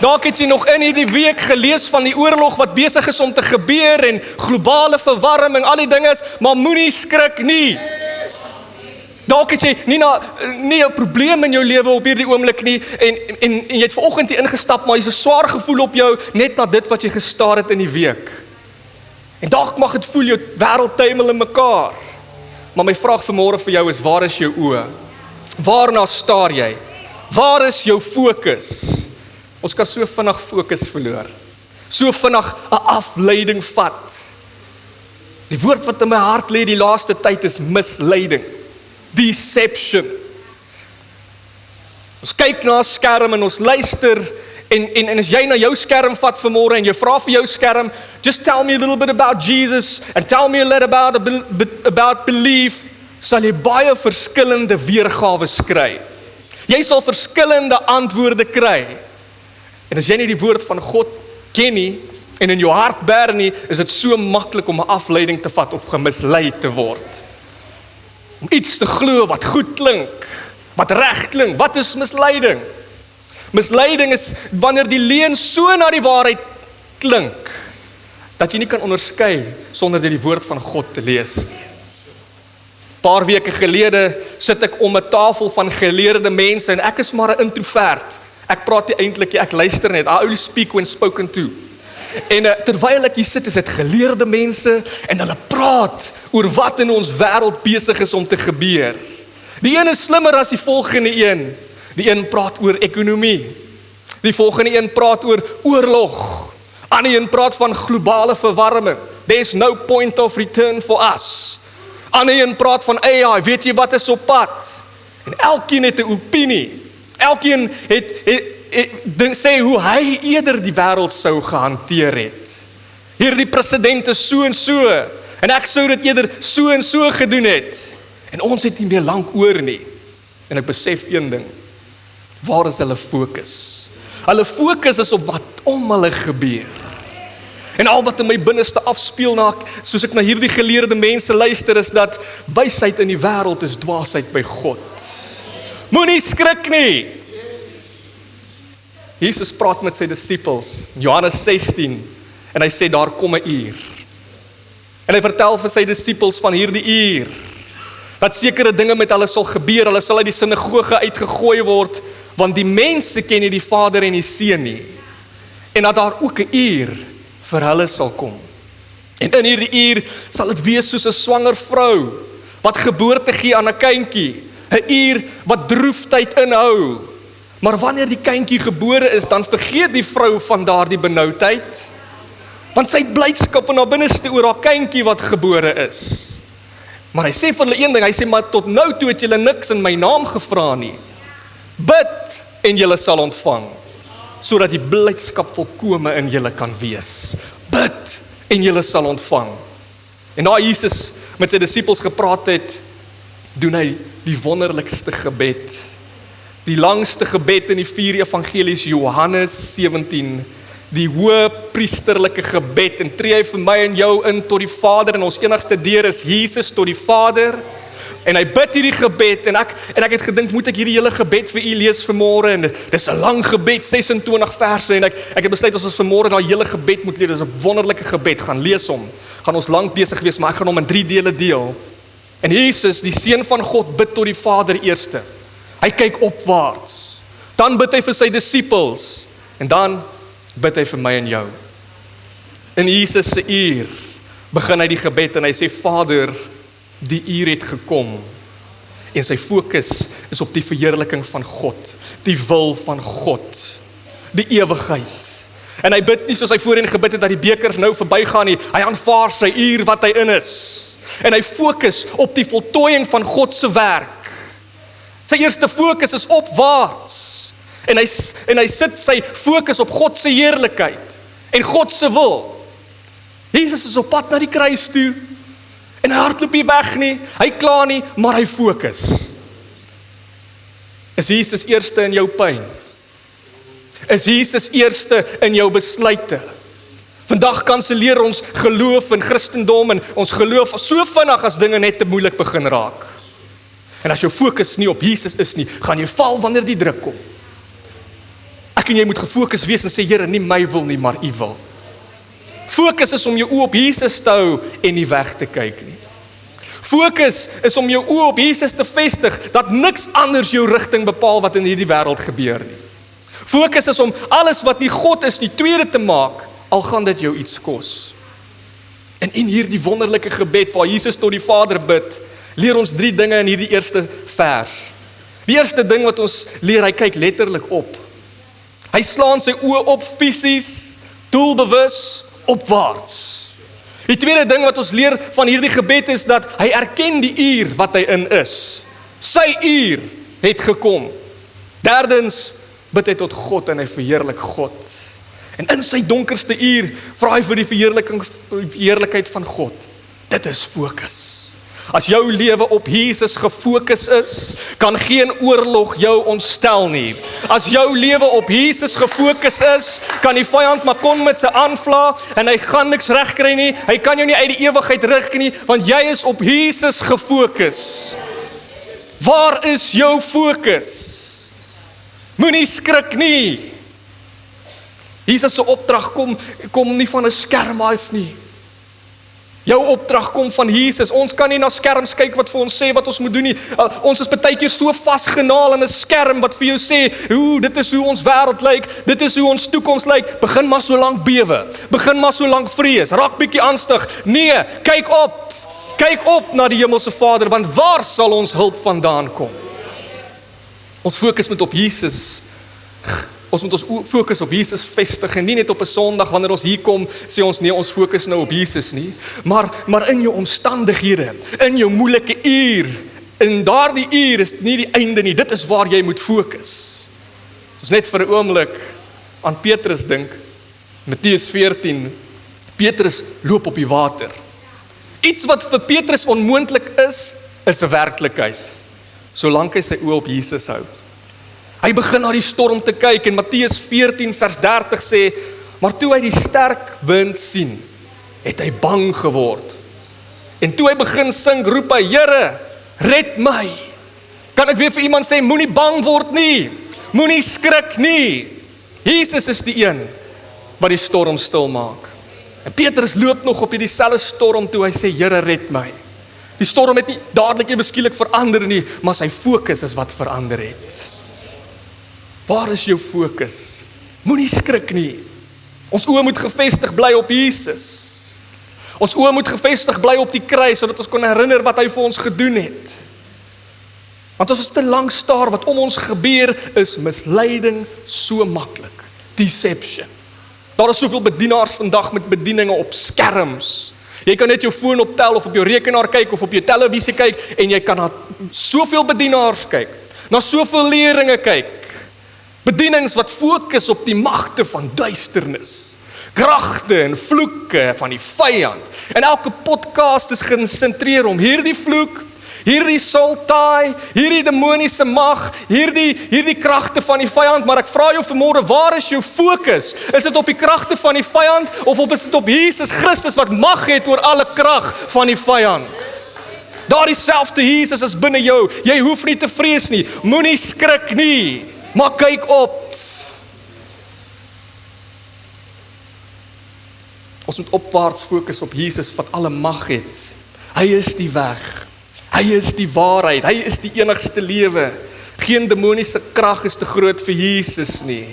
Dalk het jy nog in hierdie week gelees van die oorlog wat besig is om te gebeur en globale verwarming, al die dinge is, maar moenie skrik nie. Dalk het jy nie 'n probleem in jou lewe op hierdie oomblik nie en jy het vanoggend hier ingestap, maar jy's 'n swaar gevoel op jou net na dit wat jy gestaar het in die week. En dalk mag dit voel jou wêreld tuimel in mekaar. Maar my vraag vanmôre vir jou is, waar is jou oë? Waarna staar jy? Waar is jou fokus? Ons kan so vinnig fokus verloor. So vinnig 'n afleiding vat. Die woord wat in my hart lê die laaste tyd is misleiding. Deception. Ons kyk na 'n skerm en ons luister en as jy na jou skerm vat vanmôre en jy vra vir jou skerm, just tell me a little bit about Jesus and tell me a little about belief, sal jy baie verskillende weergawe kry. Jy sal verskillende antwoorde kry. En as jy nie die woord van God ken nie en in jou hart bær nie, is dit so maklik om 'n afleiding te vat of gemislei te word. Om iets te glo wat goed klink, wat reg klink. Wat is misleiding? Misleiding is wanneer die leuen so na die waarheid klink, dat jy nie kan onderskei sonder dit die woord van God te lees. Paar weke gelede sit ek om 'n tafel van geleerde mense en ek is maar 'n introvert. Ek praat nie eintlik nie, ek luister net. I only speak when spoken to. En terwyl ek hier sit, is dit geleerde mense en hulle praat oor wat in ons wêreld besig is om te gebeur. Die een is slimmer as die volgende een. Die een praat oor ekonomie. Die volgende een praat oor oorlog. Ander een praat van globale verwarming. There's no point of return for us. Ander een praat van AI, weet jy wat is op pad? En elkeen het 'n opinie. Elkeen sê hoe hy eerder die wêreld sou gehanteer het. Hierdie president is so en so, en ek sou dit eerder so en so gedoen het. En ons het nie meer lank oor nie. En ek besef een ding, waar is hulle fokus? Hulle fokus is op wat om hulle gebeur. En al wat in my binneste afspeel soos ek na hierdie geleerde mense luister, is dat wysheid in die wêreld is dwaasheid by God. Moenie skrik nie. Jesus praat met sy disippels, Johannes 16, en hy sê daar kom 'n uur. En hy vertel vir sy disippels van hierdie uur, dat sekere dinge met hulle sal gebeur, hulle sal uit die sinagoge uitgegooi word, want die mense ken nie die Vader en die Seun nie. En dat daar ook 'n uur vir hulle sal kom. En in hierdie uur sal dit wees soos 'n swanger vrou, wat geboorte gee aan 'n kindjie, 'n uur wat droeftyd inhou. Maar wanneer die kindjie gebore is, dan vergeet die vrou van daardie benoudheid, want sy het blydskap in haar binneste oor haar kindjie wat gebore is. Maar hy sê vir hulle een ding, hy sê, maar tot nou toe het julle niks in my naam gevra nie. Bid en julle sal ontvang, sodat die blydskap volkome in julle kan wees. Bid en julle sal ontvang. En na Jesus met sy disippels gepraat het, doen hy die wonderlikste gebed die langste gebed in die 4 evangelies, Johannes 17, die hoë priesterlike gebed, en tree hy vir my en jou in tot die Vader, en ons enigste deur is Jesus tot die Vader, en hy bid hierdie gebed, en ek het gedink, moet ek hierdie hele gebed vir u lees vanmôre, en dis 'n lang gebed, 26 verse, en ek het besluit as ons vanmôre daai hele gebed moet lees, dis 'n wonderlike gebed, gaan lees hom, gaan ons lank besig wees, maar ek gaan hom in 3 dele deel, en Jesus, die Seun van God, bid tot die Vader eerste, hy kyk opwaarts, dan bid hy vir sy disippels, en dan bid hy vir my en jou. In Jesus se uur begin hy die gebed en hy sê, Vader, die uur het gekom, en sy fokus is op die verheerliking van God, die wil van God, die ewigheid. En hy bid nie soos hy voorheen gebid het dat die beker nou verbygaan nie, hy aanvaar sy uur wat hy in is, en hy fokus op die voltooiing van God se werk. Sy eerste fokus is opwaarts, en hy sit sy fokus op God se heerlikheid, en God se wil. Jesus is op pad na die kruis toe, en hy hardloop nie weg nie, hy kla nie, maar hy fokus. Is Jesus eerste in jou pyn? Is Jesus eerste in jou besluite? Vandag kanselleer ons geloof in Christendom, en ons geloof so vinnig as dinge net te moeilik begin raak. En as jou fokus nie op Jesus is nie, gaan jy val wanneer die druk kom. Ek en jy moet gefokus wees en sê, Here, nie my wil nie, maar u wil. Fokus is om jou oë op Jesus te hou en nie weg te kyk nie. Fokus is om jou oë op Jesus te vestig, dat niks anders jou rigting bepaal wat in hierdie wêreld gebeur nie. Fokus is om alles wat nie God is nie tweede te maak, al gaan dit jou iets kos. En in hierdie wonderlike gebed waar Jesus tot die Vader bid, leer ons 3 dinge in hierdie eerste vers. Die eerste ding wat ons leer, hy kyk letterlik op. Hy slaan sy oë op fisies, doelbewus, opwaarts. Die tweede ding wat ons leer van hierdie gebed is dat hy erken die uur wat hy in is. Sy uur het gekom. Derdens, bid hy tot God en hy verheerlik God. En in sy donkerste uur vra hy vir die verheerlikheid van God. Dit is fokus. As jou lewe op Jesus gefokus is, kan geen oorlog jou ontstel nie. As jou lewe op Jesus gefokus is, kan die vyand maar kom met sy aanvla en hy gaan niks regkry nie. Hy kan jou nie uit die ewigheid rig nie, want jy is op Jesus gefokus. Waar is jou fokus? Moenie skrik nie. Jesus se opdrag kom nie van 'n skerm af nie. Jou opdrag kom van Jesus. Ons kan nie na skerms kyk wat vir ons sê wat ons moet doen nie. Ons is baie keer so vasgenaal in 'n skerm wat vir jou sê, dit is hoe ons wêreld lyk, dit is hoe ons toekoms lyk. Begin maar so lank bewe. Begin maar so lank vrees. Raak bietjie angstig. Nee, kyk op. Kyk op na die hemelse Vader, want waar sal ons hulp vandaan kom? Ons fokus moet op Jesus. Ons moet ons fokus op Jesus vestig en nie net op 'n Sondag wanneer ons hier kom, sê ons nee, ons fokus nou op Jesus nie. Maar in jou omstandighede, in jou moeilike uur, in daardie uur is nie die einde nie, dit is waar jy moet fokus. Ons net vir 'n oomblik aan Petrus dink, Matteus 14, Petrus loop op die water. Iets wat vir Petrus onmoontlik is 'n werklikheid, solank hy sy oë op Jesus hou. Hy begin na die storm te kyk en Matteus 14 vers 30 sê, maar toe hy die sterk wind sien, het hy bang geword. En toe hy begin sink, roep hy, Here, red my. Kan ek weer vir iemand sê, moenie bang word nie, moenie skrik nie. Jesus is die een wat die storm stil maak. En Petrus loop nog op hierdie selfde storm toe hy sê, Here, red my. Die storm het nie dadelik ewe skielik verander nie, maar sy fokus is wat verander het. Waar is jou fokus? Moenie skrik nie. Ons oë moet gefestig bly op Jesus. Ons oë moet gefestig bly op die kruis, sodat ons kon herinner wat hy vir ons gedoen het. Want ons is te lank staar, wat om ons gebeur is misleiding so maklik. Deception. Daar is soveel bedienaars vandag met bedieninge op skerms. Jy kan net jou foon optel of op jou rekenaar kyk of op jou televisie kyk en jy kan na soveel bedienaars kyk, na soveel leringe kyk. Bedienings wat fokus op die magte van duisternis, kragte en vloeke van die vyand. En elke podcast is gesentreer om hierdie vloek, hierdie sultai, hierdie demoniese mag, hierdie kragte van die vyand, maar ek vra jou vanmôre, waar is jou fokus? Is dit op die kragte van die vyand of is dit op Jesus Christus wat mag het oor alle krag van die vyand? Daardie selfde Jesus is binne jou. Jy hoef nie te vrees nie. Moenie skrik nie, maar kyk op. Ons moet opwaarts fokus op Jesus wat alle mag het. Hy is die weg. Hy is die waarheid. Hy is die enigste lewe. Geen demoniese krag is te groot vir Jesus nie.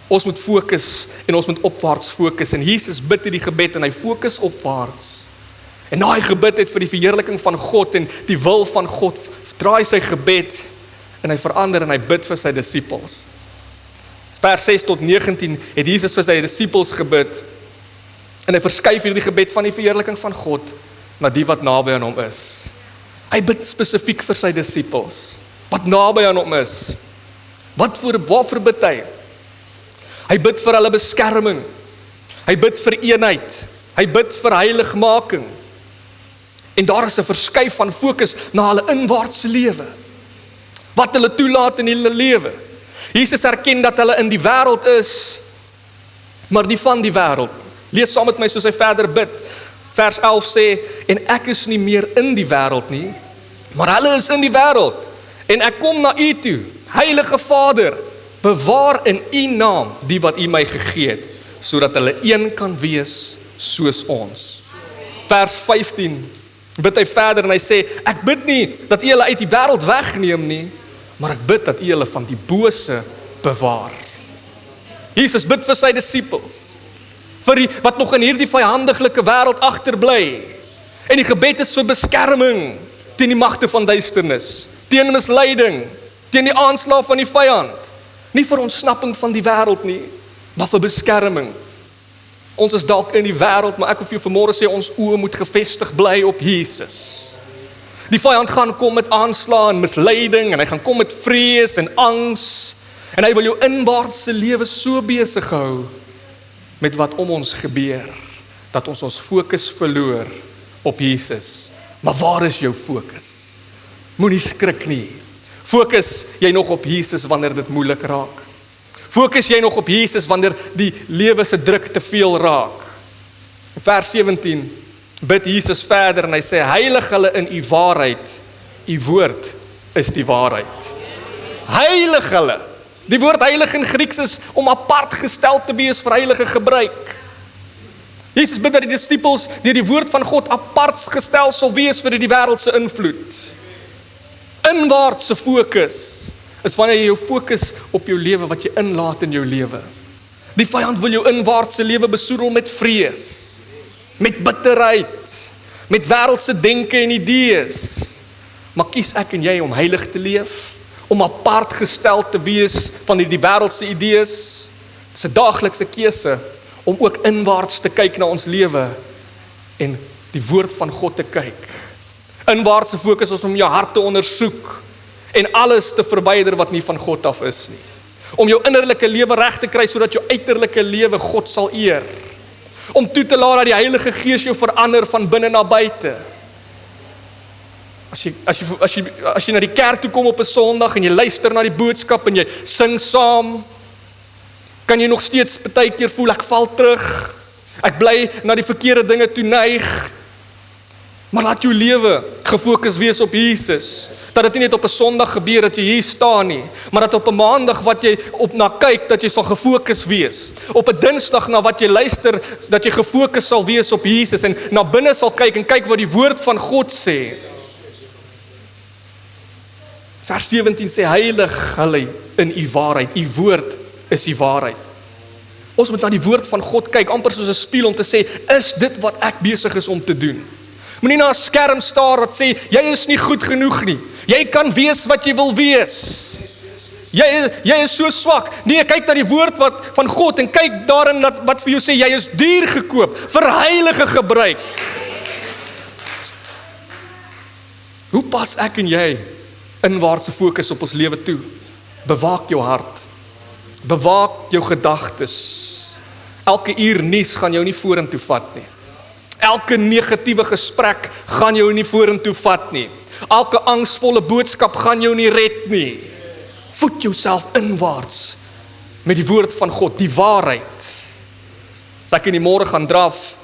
Ons moet fokus en ons moet opwaarts fokus. En Jesus bid hierdie gebed en hy fokus opwaarts. En na hy gebid het vir die verheerliking van God en die wil van God, draai sy gebed en hy verander en hy bid vir sy disippels. Vers 6 tot 19 het Jesus vir sy disippels gebid en hy verskuif hierdie gebed van die verheerliking van God na die wat naby aan hom is. Hy bid spesifiek vir sy disippels wat naby aan hom is. Waarvoor bid hy? Hy bid vir hulle beskerming. Hy bid vir eenheid. Hy bid vir heiligmaking. En daar is 'n verskuif van fokus na hulle inwaartse lewe. Wat hulle toelaat in hulle lewe. Jesus erken dat hulle in die wêreld is, maar nie van die wêreld. Lees saam met my soos hy verder bid. Vers 11 sê, en ek is nie meer in die wêreld nie, maar hulle is in die wêreld. En ek kom na u toe, Heilige Vader, bewaar in u naam die wat u my gegee het, sodat hulle een kan wees soos ons. Vers 15 bid hy verder en hy sê, ek bid nie dat u hulle uit die wêreld wegneem nie, maar ek bid dat u hulle van die bose bewaar. Jesus bid vir sy disippels, vir die wat nog in hierdie vyandiglike wêreld agterbly. En die gebed is vir beskerming teen die magte van duisternis, teen misleiding, teen die aanslag van die vyand. Nie vir ontsnapping van die wêreld nie, maar vir beskerming. Ons is dalk in die wêreld, maar ek wil vir jou vanmôre sê, ons oë moet gefestig bly op Jesus. Die vyand gaan kom met aanslag en misleiding, en hy gaan kom met vrees en angs, en hy wil jou inwaartse lewe so besig hou met wat om ons gebeur, dat ons fokus verloor op Jesus. Maar waar is jou fokus? Moenie skrik nie. Fokus jy nog op Jesus wanneer dit moeilik raak? Fokus jy nog op Jesus wanneer die lewe se druk te veel raak? In vers 17 bid Jesus verder en hy sê, heilig hulle in u waarheid, u woord is die waarheid. Heilig hulle. Die woord heilig in Grieks is om apart gestel te wees vir heilige gebruik. Jesus bid dat die disippels deur die woord van God apart gestel sal wees vir die wêreldse invloed. Inwaartse fokus is wanneer jy jou fokus op jou lewe, wat jy inlaat in jou lewe. Die vyand wil jou inwaartse lewe besoedel met vrees, met bitterheid, met wêreldse denke en idees. Maar kies ek en jy om heilig te leef, om apart gestel te wees van die wêreldse idees. Dit is 'n daaglikse keuse om ook inwaarts te kyk na ons lewe en die woord van God te kyk. Inwaartse fokus is om jou hart te ondersoek en alles te verwyder wat nie van God af is nie. Om jou innerlike lewe reg te kry sodat jou uiterlike lewe God sal eer. Om toe te laat dat die Heilige Gees jou verander van binne na buite. As jy na die kerk toe kom op 'n Sondag en jy luister na die boodskap en jy sing saam, kan jy nog steeds baie keer voel ek val terug. Ek bly na die verkeerde dinge toe neig. Maar laat jou lewe gefokus wees op Jesus. Dat dit nie net op 'n Sondag gebeur dat jy hier staan nie, maar dat op 'n Maandag wat jy op na kyk, dat jy sal gefokus wees. Op 'n Dinsdag na wat jy luister, dat jy gefokus sal wees op Jesus en na binne sal kyk en kyk wat die woord van God sê. Vers 17 sê, heilig hulle in u waarheid, u woord is die waarheid. Ons moet na die woord van God kyk, amper soos 'n spieël om te sê, is dit wat ek besig is om te doen? Moenie na 'n skerm staar wat sê, jy is nie goed genoeg nie. Jy kan wees wat jy wil wees. Jy is so swak. Nee, kyk na die woord van God en kyk daarin wat vir jou sê, jy is duur gekoop, vir heilige gebruik. Hoe pas ek en jy inwaartse fokus op ons lewe toe? Bewaak jou hart. Bewaak jou gedagtes. Elke uur nuus gaan jou nie vorentoe vat nie. Elke negatiewe gesprek gaan jou nie vorentoe vat nie. Elke angsvolle boodskap gaan jou nie red nie. Voed jouself inwaarts met die woord van God, die waarheid. As ek in die môre gaan draf,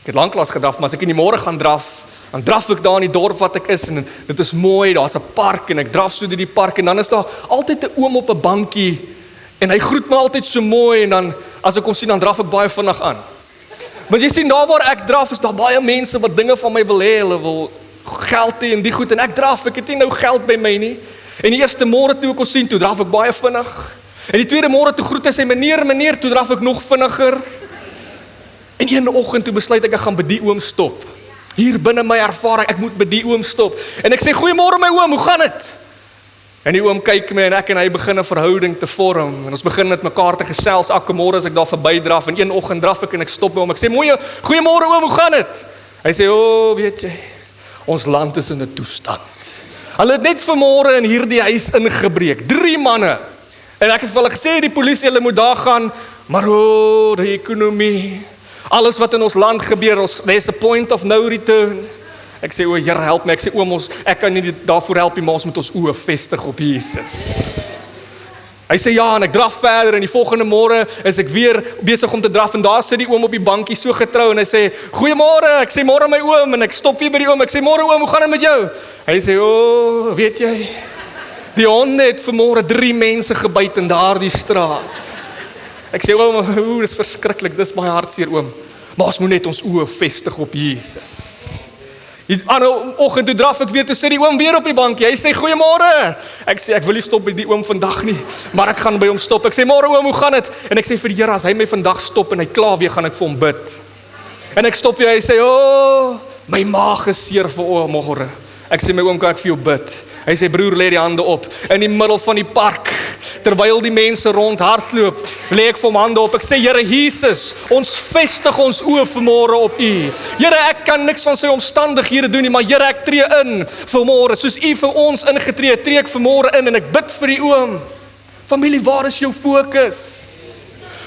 ek het lanklaas gedraf, maar as ek in die môre gaan draf, dan draf ek daar in die dorp wat ek is, en dit is mooi, daar's 'n park, en ek draf so deur die park, en dan is daar altyd 'n oom op 'n bankie, en hy groet my altyd so mooi, en dan, as ek hom sien, dan draf ek baie vinnig aan. Want jy sien, daar waar ek draf, is daar baie mense wat dinge van my wil hê, hulle wil geld hê en die goed, en ek draf, ek het nie nou geld by my nie. En die eerste môre toe ek hom sien, toe draf ek baie vinnig. En die tweede môre toe groet hy sê, meneer, toe draf ek nog vinniger. En een oggend toe besluit ek gaan by die oom stop. Hier binne my ervaring, ek moet by die oom stop. En ek sê, goeiemôre my oom, hoe gaan dit? En die oom kyk my en ek en hy begin 'n verhouding te vorm. En ons begin met mekaar te gesels, elke môre as ek daar verby draf, en een oggend draf ek en ek stop by hom. Ek sê, goeiemôre oom, hoe gaan dit? Hy sê, weet jy, ons land is in 'n toestand. Hulle het net vanmôre in hierdie huis ingebreek, 3 manne. En ek het vir hulle gesê, die polisie, hulle moet daar gaan, maar die ekonomie, alles wat in ons land gebeur, there's a point of no return. Ek sê, Here help my, ek sê, oom, ek kan nie daarvoor help nie, maar ons moet ons oë vestig op Jesus. Hy sê, ja, en ek draf verder, en die volgende môre is ek weer besig om te draf, en daar sit die oom op die bankie so getrou, en hy sê, goeiemôre, ek sê, môre my oom, en ek stop weer by die oom, ek sê, môre oom, hoe gaan dit met jou? Hy sê, weet jy, die honde het vanmôre 3 mense gebyt in daardie straat. Ek sê, oom, dis verskriklik, dis baie hartseer oom, maar ons moet net ons oë vestig op Jesus. Die ander oggend toe draf ek weer, toe sit die oom weer op die bankie, hy sê, goeiemôre. Ek sê, ek wil nie stop by die oom vandag nie, maar ek gaan by hom stop. Ek sê, môre oom, hoe gaan dit? En ek sê vir die Here, as hy my vandag stop en hy klaar weer, gaan ek vir hom bid. En ek stop weer, hy sê, my maag is seer vir môre. Ek sê, my oom, kan ek vir jou bid? Hy sê, broer, lê die hande op. In die middel van die park, terwyl die mense rond hardloop, lê ek vir hom hande op. Ek sê, Here Jesus, ons vestig ons oë vanmôre op U. Here, ek kan niks aan sy omstandighede doen nie, maar Here, ek tree in vanmôre. Soos U vir ons ingetree het, tree ek vanmôre in en ek bid vir die oom. Familie, waar is jou fokus?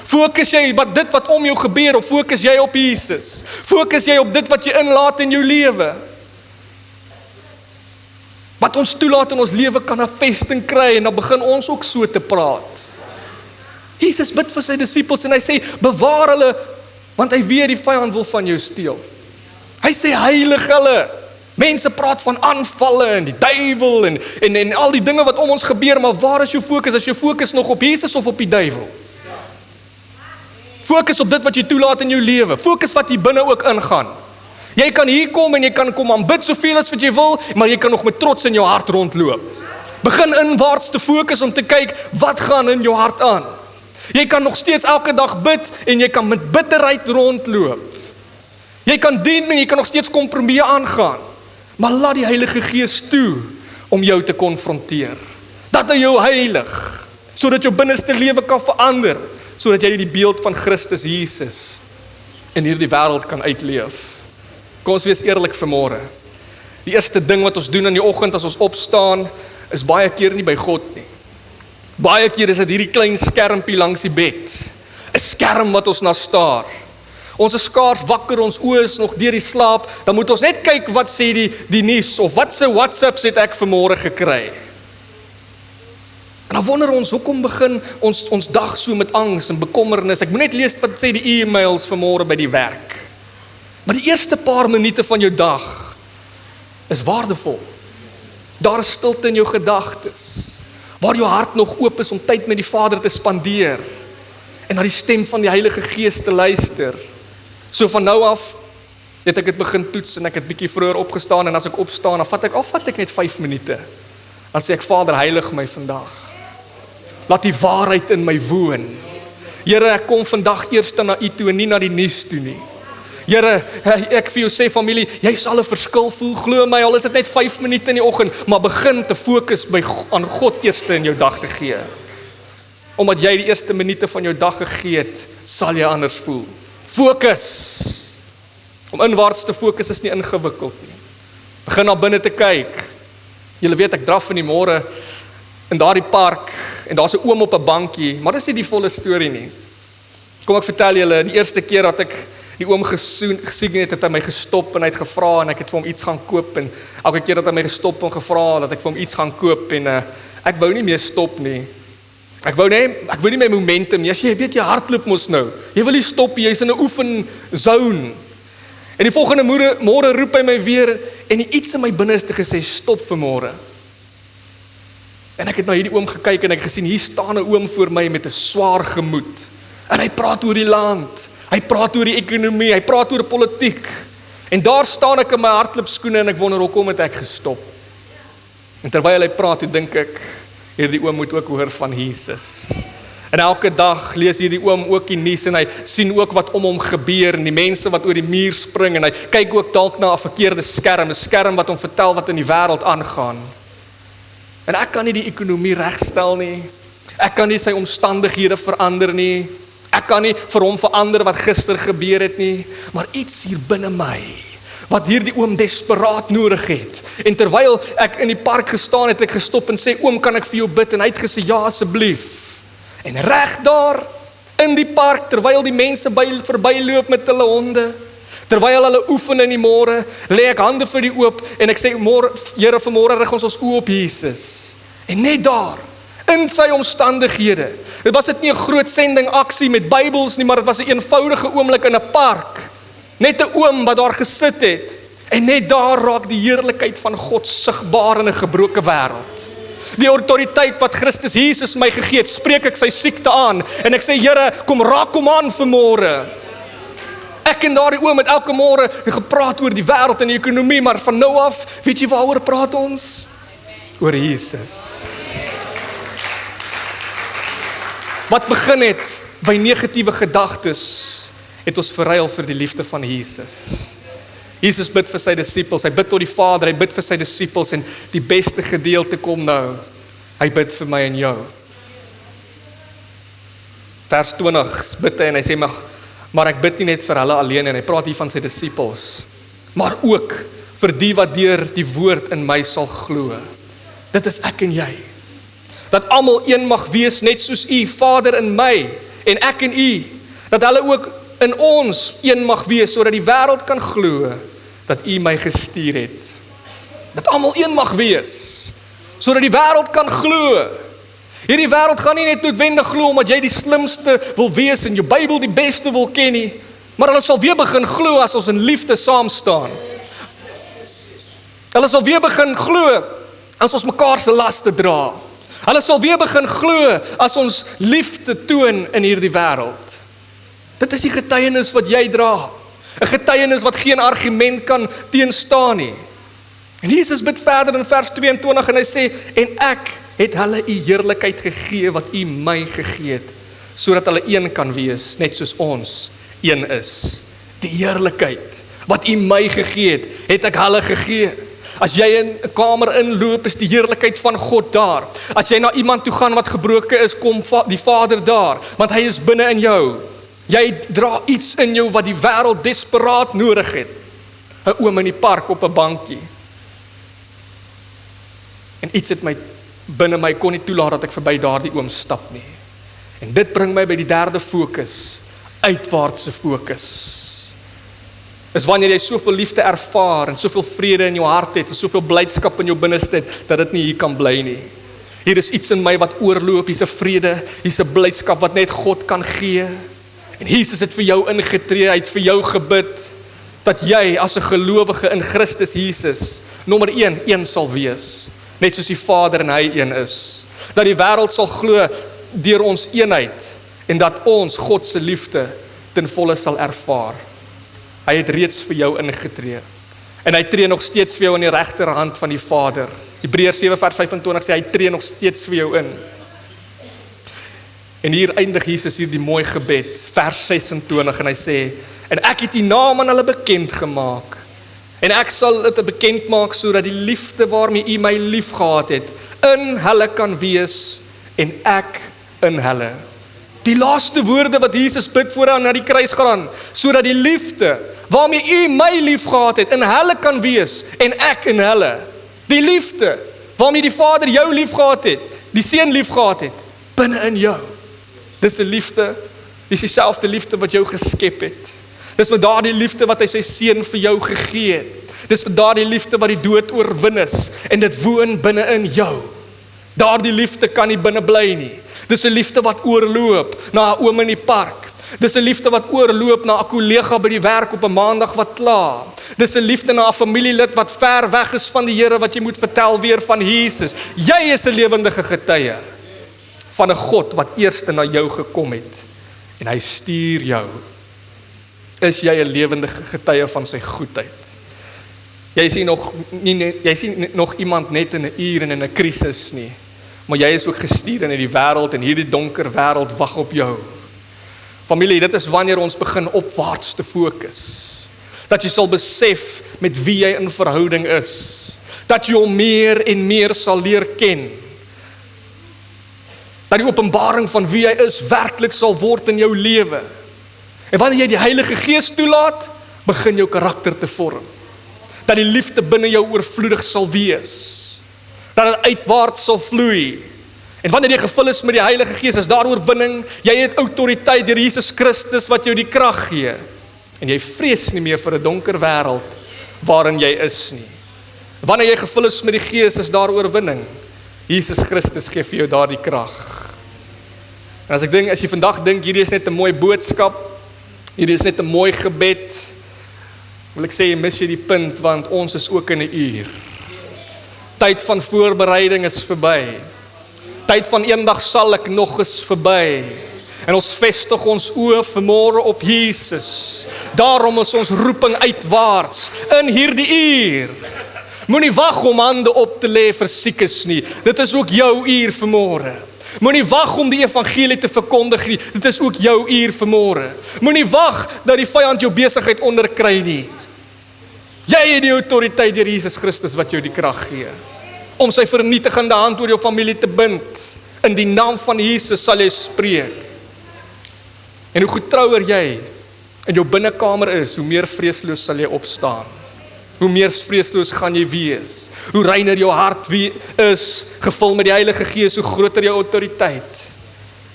Fokus jy op dit wat om jou gebeur, of fokus jy op Jesus? Fokus jy op dit wat jy inlaat in jou lewe? Wat ons toelaat in ons lewe kan 'n vesting kry, en dan begin ons ook so te praat. Jesus bid vir sy disippels en hy sê, bewaar hulle, want hy weet die vyand wil van jou steel. Hy sê, heilig hulle. Mense praat van aanvalle en die duiwel en al die dinge wat om ons gebeur, maar waar is jou fokus? Is jou fokus nog op Jesus of op die duiwel? Fokus op dit wat jy toelaat in jou lewe. Fokus wat hier binne ook ingaan. Jy kan hier kom en jy kan kom aanbid soveel as wat jy wil, maar jy kan nog met trots in jou hart rondloop. Begin inwaarts te fokus om te kyk, wat gaan in jou hart aan? Jy kan nog steeds elke dag bid en jy kan met bitterheid rondloop. Jy kan dien en jy kan nog steeds kompromieë aangaan. Maar laat die Heilige Gees toe om jou te konfronteer. Dat hy jou heilig, sodat jou binneste lewe kan verander, sodat jy die beeld van Christus Jesus in hierdie wêreld kan uitleef. Kom ons wees eerlik vanmôre. Die eerste ding wat ons doen in die oggend as ons opstaan, is baie keer nie by God nie. Baie keer is dit hierdie klein skermpie langs die bed. 'n Skerm wat ons na staar. Ons is skaars wakker, ons oë is nog deur die slaap, dan moet ons net kyk wat sê die nuus, of wat se WhatsApps het ek vanmôre gekry. En dan wonder ons, hoekom begin ons dag so met angs en bekommernis? Ek moet net lees wat sê die e-mails vanmôre by die werk. Maar die eerste paar minute van jou dag is waardevol. Daar is stilte in jou gedagtes, waar jou hart nog oop is om tyd met die Vader te spandeer en na die stem van die Heilige Gees te luister. So van nou af het ek dit begin toets en ek het bietjie vroeër opgestaan, en as ek opstaan, dan vat ek net 5 minute. Dan sê ek, Vader, heilig my vandag. Laat die waarheid in my woon. Here, ek kom vandag eers na U toe en nie na die nuus toe nie. Here, ek vir jou sê familie, jy sal 'n verskil voel, glo my, al is dit net 5 minute in die oggend, maar begin te fokus aan God eerste in jou dag te gee. Omdat jy die eerste minute van jou dag gegee het, sal jy anders voel. Fokus. Om inwaarts te fokus is nie ingewikkeld nie. Begin na binne te kyk. Julle weet, ek draf in die môre in daardie park, en daar's 'n oom op 'n bankie, maar dis nie die volle storie nie. Kom ek vertel julle, die eerste keer dat ek Die oom gesien het hy my gestop en hy het gevra en ek het vir hom iets gaan koop en elke keer dat hy my gestop en gevra dat ek vir hom iets gaan koop en ek wou nie meer stop nie. Ek wou nie my momentum nie. As jy weet jy hardloop mos nou. Jy wil nie stop nie, jy's in 'n oefenzone. En die volgende môre roep hy my weer en iets in my binneste gesê stop vir môre. En ek het na hierdie oom gekyk en ek gesien hier staan 'n oom voor my met 'n swaar gemoed. En hy praat oor die land. Hy praat oor die ekonomie, hy praat oor politiek. En daar staan ek in my hardloopskoene en ek wonder hoekom het ek gestop. En terwyl hy praat, toe dink ek hierdie oom moet ook hoor van Jesus. En elke dag lees hierdie oom ook die nuus en hy sien ook wat om hom gebeur en die mense wat oor die muur spring en hy kyk ook dalk na 'n verkeerde skerm, 'n skerm wat hom vertel wat in die wêreld aangaan. En ek kan nie die ekonomie regstel nie. Ek kan nie sy omstandighede verander nie. Ek kan nie vir hom verander wat gister gebeur het nie, maar iets hier binne my wat hierdie oom desperaat nodig het. En terwyl ek in die park gestaan het, ek gestop en sê, oom, kan ek vir jou bid? En hy het gesê, ja, asseblief. En reg daar, in die park, terwyl die mense verbyloop met hulle honde, terwyl hulle oefen in die môre, lê ek hande vir die oop, en ek sê, Here, vanmôre rig ons oë op Jesus. En net daar, in sy omstandighede, was dit nie 'n groot sending aksie met Bybels nie, maar dit was 'n eenvoudige oomblik in 'n park, net 'n oom wat daar gesit het, en net daar raak die heerlikheid van God sigbaar in 'n gebroke wêreld. Die autoriteit wat Christus Jesus my gegee het, spreek ek sy siekte aan, en ek sê, Here, kom raak hom aan vanmôre. Ek en daardie oom het elke môre gepraat oor die wêreld en die ekonomie, maar van nou af, weet jy waaroor praat ons? Oor Jesus. Wat begin het by negatiewe gedagtes, het ons verruil vir die liefde van Jesus. Jesus bid vir sy disippels, hy bid tot die Vader, hy bid vir sy disippels, en die beste gedeelte kom nou, hy bid vir my en jou. Vers 20 bid hy en hy sê, maar ek bid nie net vir hulle alleen, en hy praat hier van sy disippels, maar ook vir die wat deur die woord in my sal glo. Dit is ek en jy. Dat almal een mag wees, net soos u, Vader in my, en ek in u, dat hulle ook in ons een mag wees, sodat die wêreld kan glo, dat u my gestuur het. Dat almal een mag wees, sodat die wêreld kan glo. Hierdie wêreld gaan nie net noodwendig glo, omdat jy die slimste wil wees, en jou Bybel die beste wil ken nie, maar hulle sal weer begin glo, as ons in liefde saam staan. Hulle sal weer begin glo, as ons mekaar se laste dra. Hulle sal weer begin glo, as ons liefde toon in hierdie wêreld. Dit is die getuienis wat jy dra. 'n Getuienis wat geen argument kan teenstaan nie. En Jesus bid verder in vers 22 en hy sê, en ek het hulle u heerlikheid gegee wat u my gegee het, sodat hulle een kan wees, net soos ons een is. Die heerlikheid wat u my gegee het ek hulle gegee. As jy in 'n kamer inloop, is die heerlikheid van God daar. As jy na iemand toe gaan wat gebroken is, kom die Vader daar, want hy is binne in jou. Jy dra iets in jou wat die wêreld desperaat nodig het. 'n Oom in die park op 'n bankie. En iets het my binne my kon nie toelaat dat ek verby daardie oom stap nie. En dit bring my by die derde fokus, uitwaartse fokus. Is wanneer jy soveel liefde ervaar en soveel vrede in jou hart het en soveel blydskap in jou binneste het, dat dit nie hier kan bly nie. Hier is iets in my wat oorloop, hier's 'n vrede, hier's 'n blydskap wat net God kan gee. En Jesus het vir jou ingetree, hy het vir jou gebid, dat jy as 'n gelowige in Christus Jesus, nommer 1, een sal wees, net soos die Vader en hy een is. Dat die wêreld sal glo deur ons eenheid, en dat ons God se liefde ten volle sal ervaar. Hy het reeds vir jou ingetree. En hy tree nog steeds vir jou in die regterhand van die Vader. Hebreërs 7 vers 25 sê, hy tree nog steeds vir jou in. En hier eindig Jesus hier die mooi gebed, vers 26, en hy sê, en ek het die naam aan hulle bekend gemaak, en ek sal dit bekend maak, sodat die liefde waarmee u my lief gehad het, in hulle kan wees, en ek in hulle. Die laaste woorde wat Jesus bid voor hy na die kruis gaan, sodat die liefde waarmee u my lief gehad het, in hulle kan wees, en ek in hulle. Die liefde waarmee die Vader jou lief gehad het, die Seun lief gehad het, binne in jou. Dis 'n liefde, dis dieselfde liefde wat jou geskep het. Dis met daardie liefde wat hy sy seun vir jou gegee het. Dis met daardie liefde wat die dood oorwin is, en dit woon binne in jou. Daardie liefde kan nie binne bly nie. Dis 'n liefde wat oorloop na 'n oom in die park. Dis 'n liefde wat oorloop na 'n kollega by die werk op 'n maandag wat kla. Dis 'n liefde na 'n familielid wat ver weg is van die Here, wat jy moet vertel weer van Jesus. Jy is 'n lewendige getuie van 'n God wat eerste na jou gekom het, en hy stuur jou. Is jy 'n lewendige getuie van sy goedheid? Jy sien nog iemand net in 'n uur en in 'n krisis nie, maar jy is ook gestuur in die wêreld, en hierdie donker wêreld wag op jou. Familie, dit is wanneer ons begin opwaarts te fokus. Dat jy sal besef met wie jy in verhouding is. Dat jy hom meer en meer sal leer ken. Dat die openbaring van wie hy is werklik sal word in jou lewe. En wanneer jy die Heilige Gees toelaat, begin jou karakter te vorm. Dat die liefde binne jou oorvloedig sal wees. Dat dit uitwaarts sal vloei. En wanneer jy gevul is met die Heilige Gees, is daar oorwinning. Jy het autoriteit deur Jesus Christus wat jou die krag gee. En jy vrees nie meer vir 'n donker wêreld waarin jy is nie. Wanneer jy gevul is met die Gees, is daar oorwinning. Jesus Christus gee vir jou daardie krag. En as jy vandag dink hierdie is net 'n mooi boodskap, hierdie is net 'n mooi gebed, wil ek sê jy mis jy die punt, want ons is ook in 'n uur. Tyd van voorbereiding is verby. Tyd van eendag sal ek nog is verby. En ons vestig ons oë vanmôre op Jesus. Daarom is ons roeping uitwaarts in hierdie uur. Moenie wag om hande op te lê vir siekes nie. Dit is ook jou uur vanmôre. Moenie wag om die evangelie te verkondig nie. Dit is ook jou uur vanmôre. Moenie wag dat die vyand jou besigheid onderkry nie. Jy het die autoriteit deur Jesus Christus wat jou die krag gee om sy vernietigende hand oor jou familie te bind. In die naam van Jesus sal jy spreek. En hoe getrouer jy in jou binnekamer is, hoe meer vreesloos sal jy opstaan. Hoe meer vreesloos gaan jy wees. Hoe reiner jou hart is, gevul met die Heilige Gees, hoe groter jou autoriteit.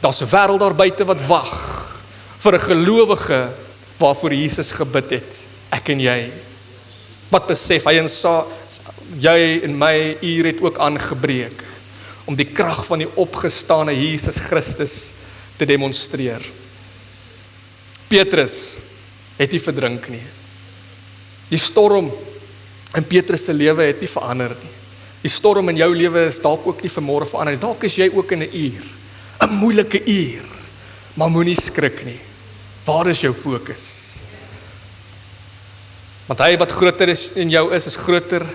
Daar's 'n wêreld daar buite wat wag vir 'n gelowige waarvoor Jesus gebid het. Ek en jy. Wat besef hy en jy en my uur het ook aangebreek om die krag van die opgestane Jesus Christus te demonstreer. Petrus het nie verdrink nie. Die storm in Petrus se lewe het nie verander nie. Die storm in jou lewe is dalk ook nie vanmôre verander nie. Dalk is jy ook in 'n uur, 'n moeilike uur, maar moenie skrik nie. Waar is jou fokus? Want hy wat groter is in jou is groter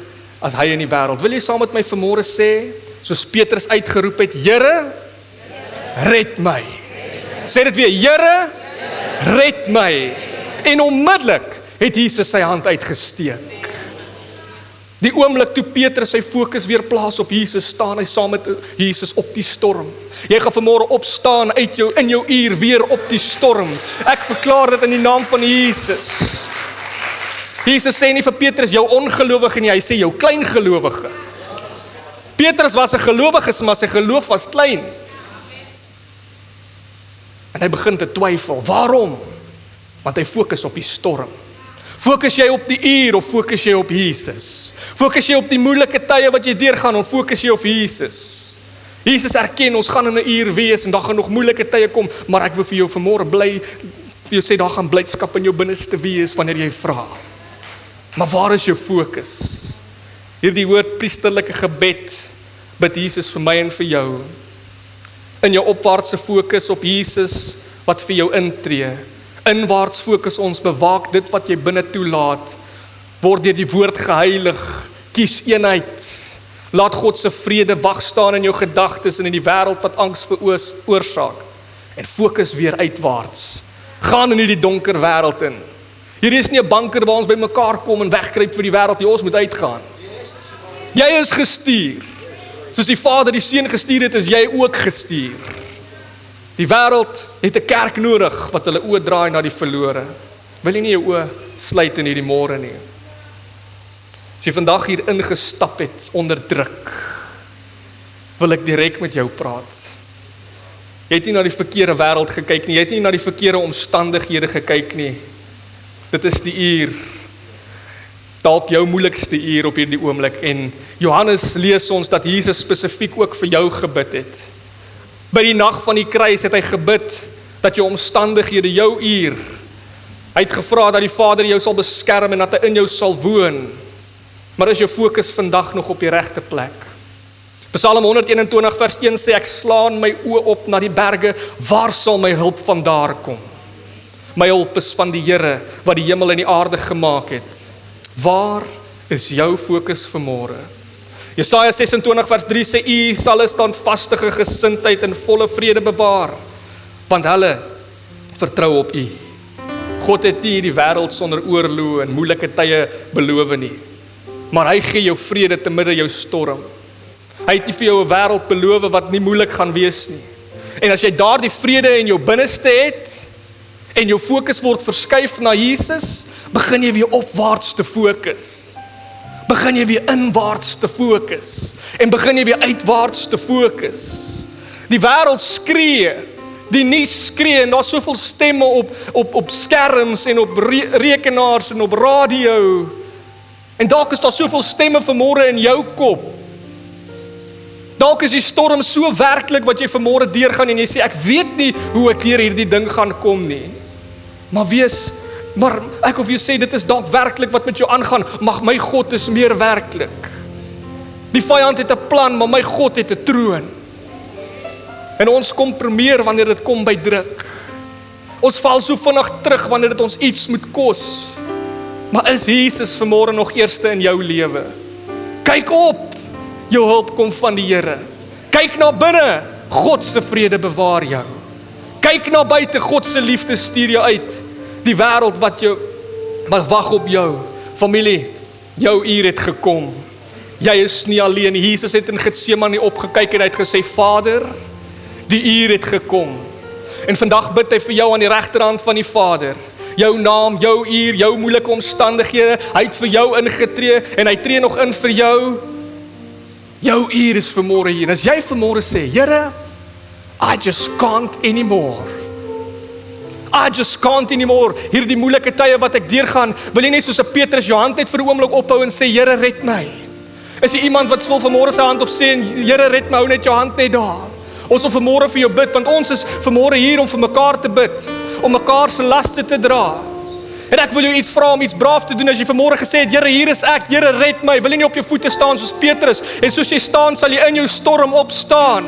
as hy in die wêreld. Wil jy saam met my vanmôre sê, soos Petrus uitgeroep het, Here, red my. Sê dit weer, Here, red my. En onmiddellik het Jesus sy hand uitgesteek. Die oomblik toe Petrus sy fokus weer plaas op Jesus, staan hy saam met Jesus op die storm. Jy gaan vanmôre opstaan in jou uur weer op die storm. Ek verklaar dit in die naam van Jesus. Jesus sê nie vir Petrus jou ongelowige nie, hy sê jou kleingelowige. Petrus was 'n gelowige, maar sy geloof was klein. En hy begin te twyfel. Waarom? Want hy fokus op die storm. Fokus jy op die uur of fokus jy op Jesus? Fokus jy op die moeilike tye wat jy deurgaan of fokus jy op Jesus? Jesus erken ons gaan in 'n uur wees en daar gaan nog moeilike tye kom, maar ek wil vir jou vanmôre vir jou sê daar gaan blydskap in jou binneste wees wanneer jy vra. Maar waar is jou fokus? Hierdie woord priesterlike gebed bid Jesus vir my en vir jou. In jou opwaartse fokus op Jesus wat vir jou intree. Inwaarts fokus ons, bewaak dit wat jy binne toelaat. Word deur die woord geheilig. Kies eenheid. Laat God se vrede wag staan in jou gedagtes en in die wêreld wat angs veroorsaak. En fokus weer uitwaarts. Gaan in hierdie donker wêreld in. Hier is nie 'n banker waar ons by mekaar kom en wegkruip vir die wêreld nie, ons moet uitgaan. Jy is gestuur. Soos die Vader die Seun gestuur het, is jy ook gestuur. Die wêreld het 'n kerk nodig wat hulle oë draai na die verlore. Wil jy nie jou oë sluit in hierdie môre nie? As jy vandag hier ingestap het onder druk, wil ek direk met jou praat. Jy het nie na die verkeerde wêreld gekyk nie, jy het nie na die verkeerde omstandighede gekyk nie. dit is die uur, dalk jou moeilikste uur op hierdie oomblik, en Johannes lees ons dat Jesus spesifiek ook vir jou gebid het. By die nag van die kruis het hy gebid, dat jou omstandighede, jou uur, hy het gevra dat die Vader jou sal beskerm, en dat hy in jou sal woon, maar is jou fokus vandag nog op die regte plek? Psalm 121 vers 1 sê, ek slaan my oë op na die berge, waar sal my hulp vandaar kom? My hulp is van die Here, wat die hemel en die aarde gemaak het. Waar is jou fokus vanmôre? Jesaja 26 vers 3 sê, U sal 'n standvastige gesindheid in volle vrede bewaar, want hulle vertrou op U. God het nie die wêreld sonder oorlog en moeilike tye beloof nie, maar hy gee jou vrede te midde jou storm. Hy het nie vir jou 'n wêreld beloof wat nie moeilik gaan wees nie. En as jy daardie vrede in jou binneste het, en jou fokus word verskuif na Jesus, begin jy weer opwaarts te fokus. Begin jy weer inwaarts te fokus. En begin jy weer uitwaarts te fokus. Die wêreld skree, die nuus skree, en daar's soveel stemme op skerms en op rekenaars en op radio. En dalk is daar soveel stemme vanmôre in jou kop. Dalk is die storm so werklik wat jy vanmôre deurgaan en jy sê, ek weet nie hoe ek deur hierdie ding gaan kom nie. Maar ek of jy sê, dit is dalk werklik wat met jou aangaan, mag my God is meer werklik. Die vyand het 'n plan, maar my God het 'n troon. En ons komprimeer wanneer dit kom by druk. Ons val so vinnig terug wanneer dit ons iets moet kos. Maar is Jesus vanmôre nog eerste in jou lewe? Kyk op, jou hulp kom van die Here. Kyk na binne, God se vrede bewaar jou. Kyk na buite, God se liefde stuur jou uit. Die wêreld wat wag op jou. Familie, jou uur het gekom. Jy is nie alleen. Jesus het in Getsemane opgekyk en hy het gesê, Vader, die uur het gekom. En vandag bid hy vir jou aan die regterhand van die Vader. Jou naam, jou uur, jou moeilike omstandighede, hy het vir jou ingetree en hy tree nog in vir jou. Jou uur is vanmôre hier. En as jy vanmôre sê, Here, I just can't anymore. I just can't anymore. Hierdie moeilike tye wat ek deurgaan, wil jy net soos 'n Petrus jou hand net vir 'n oomblik ophou en sê, Here, red my. Is jy iemand wat wil vanmôre sy hand op sê en Here, red my, hou net jou hand net daar. Ons wil vanmôre vir jou bid, want ons is vanmôre hier om vir mekaar te bid, om mekaar se laste te dra. En ek wil jou iets vra om iets braaf te doen. As jy vanmôre gesê het, Here, hier is ek, Here, red my, wil jy nie op jou voete staan soos Petrus, en soos jy staan, sal jy in jou storm opstaan,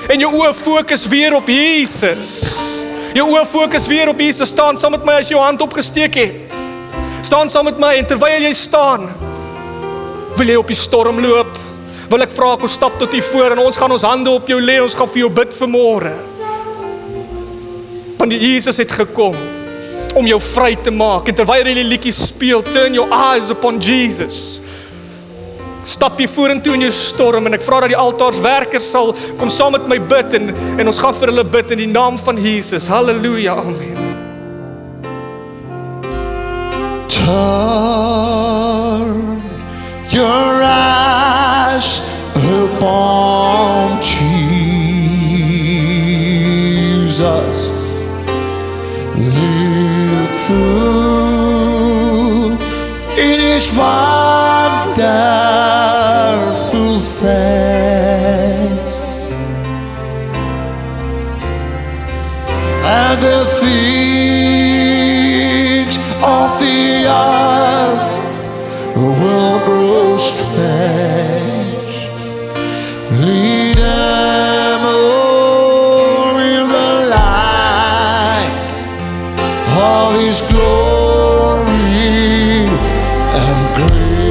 en jou oë fokus weer op Jesus. Jou oë fokus weer op Jesus. Staan saam met my as jy jou hand opgesteek het. Staan saam met my, en terwyl jy staan, wil jy op die storm loop, wil ek vra, kom stap tot hier voor, en ons gaan ons hande op jou lê, ons gaan vir jou bid vanmôre. Want Jesus het gekom om jou vry te maak, en terwyl jy die liedjie speel, turn your eyes upon Jesus. Stap hier vorentoe in jou storm, en ek vra dat die altaarswerkers sal kom saam met my bid, en ons gaan vir hulle bid in die naam van Jesus. Halleluja, amen. Turn your eyes upon Jesus. Look full in His wonderful face, and the things of the earth will grow strange. Lead them all in the light of His glory and grace.